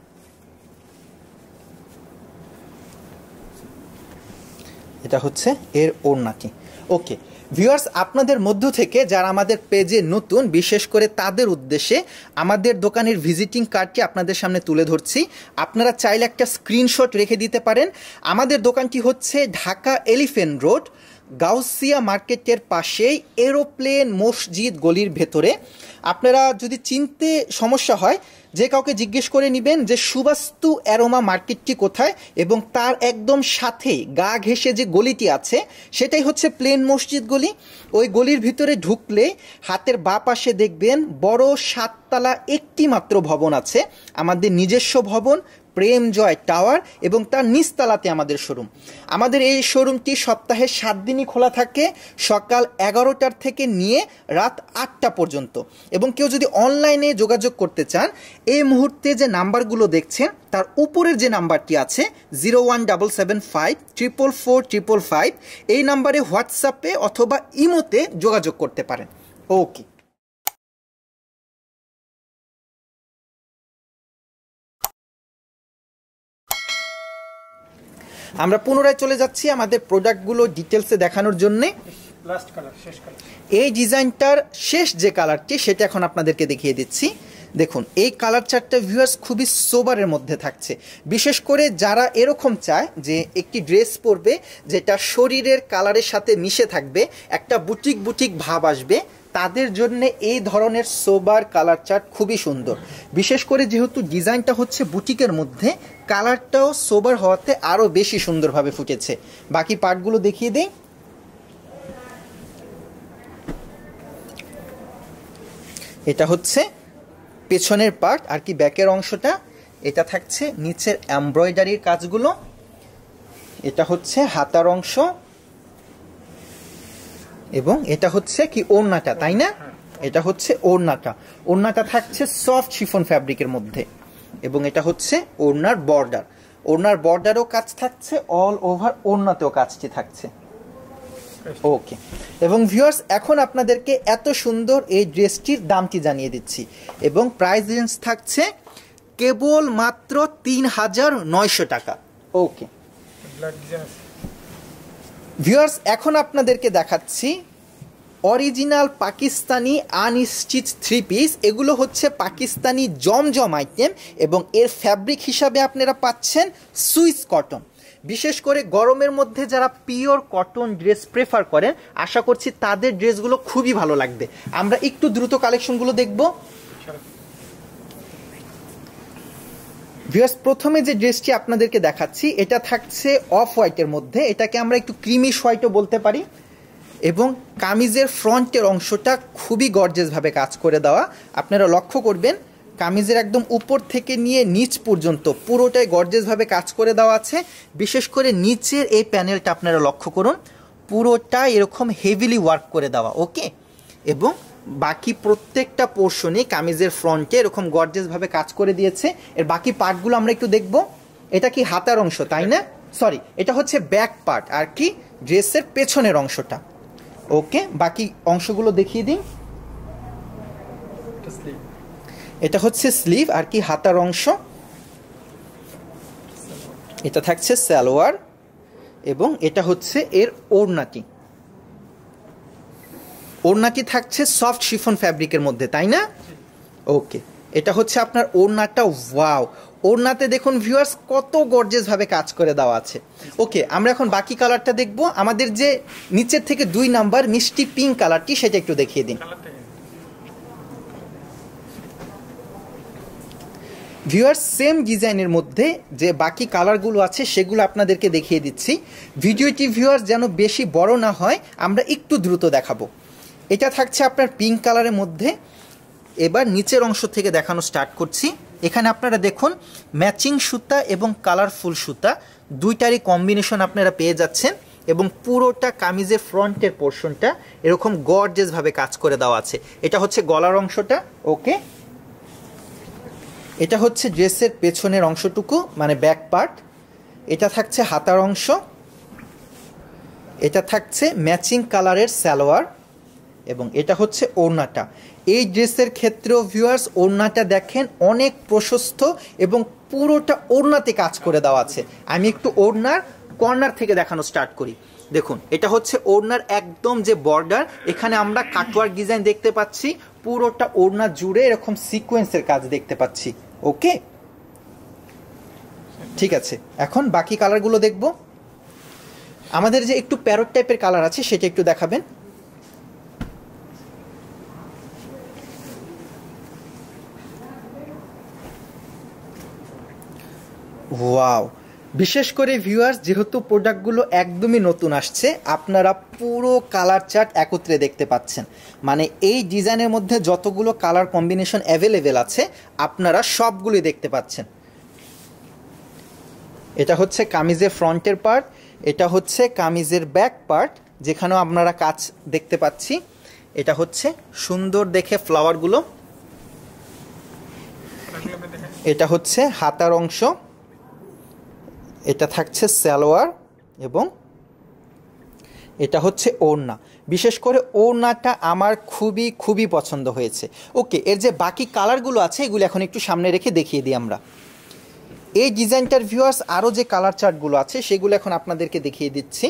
এটা হচ্ছে এর ওড়নাটি। ওকে ভিউয়ার্স, আপনাদের মধ্য থেকে যারা আমাদের পেজে নতুন, বিশেষ করে তাদের উদ্দেশ্যে আমাদের দোকানের ভিজিটিং কার্ডটি আপনাদের সামনে তুলে ধরছি। আপনারা চাইলে একটা স্ক্রিনশট রেখে দিতে পারেন। আমাদের দোকানটি হচ্ছে ঢাকা এলিফ্যান্ট রোড গাউসিয়া মার্কেটের পাশেই এরোপ্লেন মসজিদ গলির ভেতরে। আপনারা যদি চিনতে সমস্যা হয়, যে কাউকে জিজ্ঞেস করে নেবেন যে সুবাস্তু অ্যারোমা মার্কেটটি কোথায়, এবং তার একদম সাথেই গা ঘেঁষে যে গলিটি আছে সেটাই হচ্ছে প্লেন মসজিদ গলি। ওই গলির ভিতরে ঢুকলে হাতের বাঁ পাশে দেখবেন বড় 7 তলা একটি মাত্র ভবন আছে, আমাদের নিজস্ব ভবন প্রেম জয় টাওয়ার, এবং তার নিচতলাতে আমাদের শোরুম। আমাদের এই শোরুমটি সপ্তাহে 7 দিনই খোলা থাকে, সকাল 11টার থেকে নিয়ে রাত 8টা পর্যন্ত। এবং কেউ যদি অনলাইনে যোগাযোগ করতে চান, এই মুহূর্তে যে নাম্বারগুলো দেখছেন তার উপরের যে নাম্বারটি আছে 01775 এই নাম্বারে হোয়াটসঅ্যাপে অথবা ইমোতে যোগাযোগ করতে পারেন। ওকে, আমরা পুনরায় চলে যাচ্ছি আমাদের প্রোডাক্টগুলো ডিটেলসে দেখানোর জন্য। এই ডিজাইনটার শেষ যে কালারটি সেটা এখন আপনাদেরকে দেখিয়ে দিচ্ছি। দেখুন এই কালার চার্টটা ভিউয়ার্স খুবই সোবারের মধ্যে থাকছে, বিশেষ করে যারা এরকম চায় যে একটি ড্রেস পরবে যেটা শরীরের কালারের সাথে মিশে থাকবে, একটা বুটিক বুটিক ভাব আসবে, তাদের জন্য এই ধরনের সোবার কালার চার্ট খুবই সুন্দর। বিশেষ করে যেহেতু ডিজাইনটা হচ্ছে বুটিকের মধ্যে, কালারটাও সোবার হওয়াতে আরও বেশি সুন্দরভাবে ফুটেছে। বাকি পার্টগুলো দেখিয়ে দিই। এটা হচ্ছে পেছনের পার্ট আর কি ব্যাকের অংশটা, এটা থাকছে নিচের এমব্রয়ডারির কাজগুলো, এটা হচ্ছে হাতার অংশ, এবং এটা হচ্ছে কি ওড়নাটা, তাই না? এটা হচ্ছে ওড়নাটা। ওড়নাটা থাকছে সফট শিফন ফ্যাব্রিকের মধ্যে, এবং এটা হচ্ছে ওড়নার বর্ডার। ওড়নার বর্ডারও কাজ থাকছে, অল ওভার ওড়নাতেও কাজটি থাকছে। ওকে, এবং ভিউয়ার্স এখন আপনাদেরকে এত সুন্দর এই ড্রেসটির দামটি জানিয়ে দিচ্ছি, এবং প্রাইস রেঞ্জ থাকছে কেবল মাত্র ৩,৯০০ টাকা। ওকে ভিউয়ার্স, এখন আপনাদেরকে দেখাচ্ছি original Pakistani unstitch three piece. এগুলো হচ্ছে পাকিস্তানি জমজম আইটেম, এবং এর ফ্যাব্রিক হিসাবে আপনারা পাচ্ছেন সুইস কটন। বিশেষ করে গরমের মধ্যে যারা পিওর কটন ড্রেস প্রেফার করেন, আশা করছি তাদের ড্রেসগুলো খুবই ভালো লাগবে। আমরা একটু দ্রুত কালেকশনগুলো দেখব। ভিউয়ার্স, প্রথমে যে ড্রেসটি আপনাদেরকে দেখাচ্ছি এটা থাকছে অফ হোয়াইটের মধ্যে, এটাকে আমরা একটু ক্রিমিশ হোয়াইটও বলতে পারি, এবং কামিজের ফ্রন্টের অংশটা খুবই গর্জিয়াসভাবে কাজ করে দেওয়া। আপনারা লক্ষ্য করবেন কামিজের একদম উপর থেকে নিয়ে নিচ পর্যন্ত পুরোটাই গর্জিয়াসভাবে কাজ করে দেওয়া আছে। বিশেষ করে নিচের এই প্যানেলটা আপনারা লক্ষ্য করুন, পুরোটা এরকম হেভিলি ওয়ার্ক করে দেওয়া। ওকে, এবং বাকি প্রত্যেকটা পোর্শনে কামিজের ফ্রন্টে এরকম গর্জিয়াসভাবে কাজ করে দিয়েছে। এর বাকি পার্টগুলো আমরা একটু দেখব। এটা কি হাতার অংশ, তাই না? সরি, এটা হচ্ছে ব্যাক পার্ট আর কি ড্রেসের পেছনের অংশটা। ওকে, বাকি অংশগুলো দেখিয়ে দিই। এটা হচ্ছে স্লিভ আর কি হাতার অংশ, এটা থাকছে সালোয়ার, এবং এটা হচ্ছে এর ওড়নাটি। ওড়নাটি থাকছে সফট শিফন ফ্যাব্রিকের মধ্যে, তাই না? ওকে, এটা হচ্ছে আপনার ওড়নাটা। ওয়াও, ওড়নাতে দেখুন ভিউয়ার্স কত গর্জিয়াসভাবে কাজ করে দেওয়া আছে। ওকে, আমরা এখন বাকি কালারটা দেখব। আমাদের যে নিচের থেকে 2 নাম্বার মিষ্টি পিঙ্ক কালারটি, সেটা একটু দেখিয়ে দিন। ভিউয়ার্স, সেম ডিজাইনের মধ্যে যে বাকি কালারগুলো আছে সেগুলো আপনাদেরকে দেখিয়ে দিচ্ছি। ভিডিওটি ভিউয়ার্স যেন বেশি বড় না হয়, আমরা একটু দ্রুত দেখাবো। এটা থাকছে আপনার পিঙ্ক কালারের মধ্যে। এবার নিচের অংশ থেকে দেখানো স্টার্ট করছি। এখানে আপনারা দেখুন ম্যাচিং সুতা এবং কালারফুল সুতা দুইটারই কম্বিনেশন আপনারা পেয়ে যাচ্ছেন, এবং পুরোটা কামিজের ফ্রন্টের পোর্শনটা এরকম গর্জিয়াসভাবে কাজ করে দেওয়া আছে। এটা হচ্ছে গলার অংশটা। ওকে, এটা হচ্ছে ড্রেসের পেছনের অংশটুকু, মানে ব্যাক পার্ট। এটা থাকছে হাতার অংশ, এটা থাকছে ম্যাচিং কালারের সালোয়ার, এবং এটা হচ্ছে ওড়নাটা। এই ড্রেসের ক্ষেত্রেও ভিউয়ার্স ওড়নাটা দেখেন অনেক প্রশস্ত, এবং পুরোটা ওড়নাতে কাজ করে দেওয়া আছে। আমি একটু ওড়নার কর্নার থেকে দেখানো স্টার্ট করি। দেখুন, এটা হচ্ছে ওড়নার একদম যে বর্ডার, এখানে আমরা কাটওয়ার্ক ডিজাইন দেখতে পাচ্ছি, পুরোটা ওড়না জুড়ে এরকম সিকোয়েন্সের কাজ দেখতে পাচ্ছি। ওকে, ঠিক আছে, এখন বাকি কালারগুলো দেখব। আমাদের যে একটু প্যারট টাইপের কালার আছে সেটা একটু দেখাবেন। ওয়াও, বিশেষ করে ভিউয়ার্স যেহেতু প্রোডাক্টগুলো একদমই নতুন আসছে, আপনারা পুরো কালার চার্ট একত্রে দেখতে পাচ্ছেন। মানে এই ডিজাইনের মধ্যে যতগুলো কালার কম্বিনেশন অ্যাভেলেবেল আছে আপনারা সবগুলোই দেখতে পাচ্ছেন। এটা হচ্ছে কামিজের ফ্রন্টের পার্ট, এটা হচ্ছে কামিজের ব্যাক পার্ট যেখানেও আপনারা কাজ দেখতে পাচ্ছি। এটা হচ্ছে সুন্দর দেখে ফ্লাওয়ারগুলো, এটা হচ্ছে হাতার অংশ, এটা থাকছে সালোয়ার, এবং এটা হচ্ছে ওড়না। বিশেষ করে ওড়নাটা আমার খুবই খুবই পছন্দ হয়েছে। ওকে, এর যে বাকি কালারগুলো আছে এগুলো এখন একটু সামনে রেখে দেখিয়ে দিই আমরা। এই ডিজাইনটার ভিউয়ার্স আরও যে কালার চার্টগুলো আছে সেগুলো এখন আপনাদেরকে দেখিয়ে দিচ্ছি।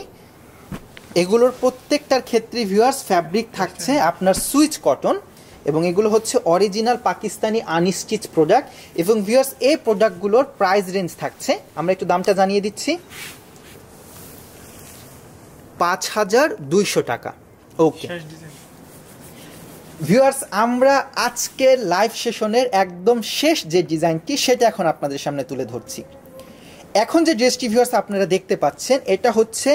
এগুলোর প্রত্যেকটার ক্ষেত্রে ভিউয়ার্স ফ্যাব্রিক থাকছে আপনার সুইচ কটন, এবং এগুলো হচ্ছে অরিজিনাল পাকিস্তানি আনস্টিচ প্রোডাক্ট। এবং ভিউয়ার্স এই প্রোডাক্টগুলোর প্রাইস রেঞ্জ থাকছে, আমরা একটু দামটা জানিয়ে দিচ্ছি, 5200 টাকা। ওকে ভিউয়ার্স, আমরা আজকের লাইভ সেশনের একদম শেষ যে ডিজাইনটি সেটা এখন আপনাদের সামনে তুলে ধরছি। এখন যে ড্রেসটি ভিউয়ার্স আপনারা দেখতে পাচ্ছেন এটা হচ্ছে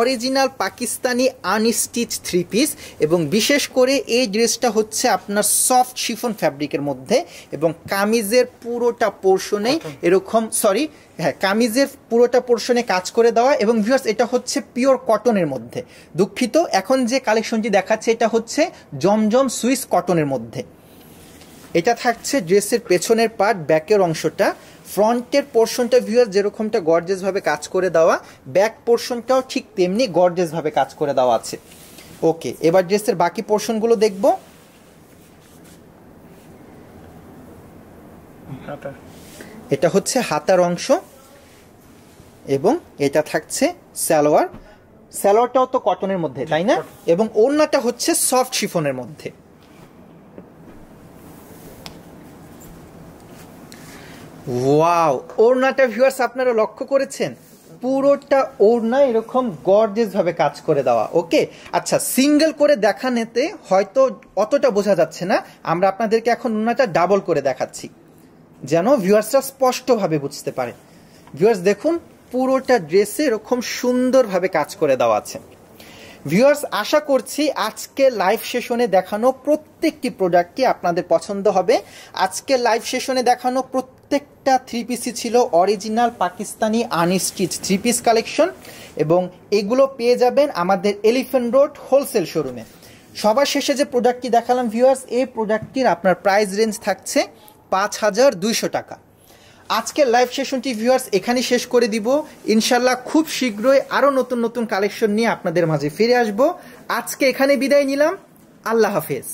original Pakistani unstitch three piece, এবং বিশেষ করে এই ড্রেসটা হচ্ছে আপনার সফট শিফন ফ্যাব্রিকের মধ্যে, এবং কামিজের পুরোটা পোর্শনে এরকম কামিজের পুরোটা পোর্শনে কাজ করে দেওয়া। এবং ভিউয়ার্স এটা হচ্ছে পিওর কটনের মধ্যে, দুঃখিত এখন যে কালেকশনটি দেখাচ্ছে এটা হচ্ছে জমজম সুইস কটনের মধ্যে। এটা থাকছে ড্রেসের পেছনের পার্ট, ব্যাকের অংশটা। ফ্রন্টের পোর্শনটা ভিউয়ার যেরকমটা গর্জিয়াস ভাবে কাজ করে দেওয়া, ব্যাক পোর্শনটাও ঠিক তেমনি গর্জিয়াস ভাবে কাজ করে দেওয়া আছে। ওকে, এবার ড্রেসের বাকি পোর্শনগুলো দেখব। এটা হচ্ছে হাতার অংশ, এবং এটা থাকছে সালোয়ার। সালোয়ারটাও তো কটনের মধ্যে, তাই না? এবং ওড়নাটা হচ্ছে সফট শিফনের মধ্যে। ওয়াও, ওড়নাটা ভিউয়ার্স আপনারা লক্ষ্য করেছেন, পুরোটা ওড়না এরকম গর্জিয়াস ভাবে কাজ করে দেওয়া। ওকে, আচ্ছা, সিঙ্গেল করে দেখানোতে হয়তো অতটা বোঝা যাচ্ছে না, আমরা আপনাদেরকে এখন ওড়নাটা ডাবল করে দেখাচ্ছি যেন ভিউয়ার্সরা স্পষ্টভাবে বুঝতে পারে। ভিউয়ার্স দেখুন, পুরোটা ড্রেসে এরকম সুন্দরভাবে কাজ করে দেওয়া আছে। ভিউয়ার্স আশা করছি আজকে লাইভ সেশনে দেখানো প্রত্যেকটি প্রোডাক্টই আপনাদের পছন্দ হবে। আজকে লাইভ সেশনে দেখানো প্রত্যেকটা থ্রি পিসই ছিল original Pakistani unstitch three piece collection, এবং এগুলো পেয়ে যাবেন আমাদের এলিফ্যান্ট রোড হোলসেল শোরুমে। সবার শেষে যে প্রোডাক্টটি দেখালাম ভিউয়ার্স, এই প্রোডাক্টটির আপনার প্রাইস রেঞ্জ থাকছে 5200 টাকা। আজকের লাইভ সেশনটি ভিউয়ার্স এখানেই শেষ করে দিব। ইনশাল্লাহ খুব শীঘ্রই আরও নতুন নতুন কালেকশন নিয়ে আপনাদের মাঝে ফিরে আসব। আজকে এখানে বিদায় নিলাম, আল্লাহ হাফেজ।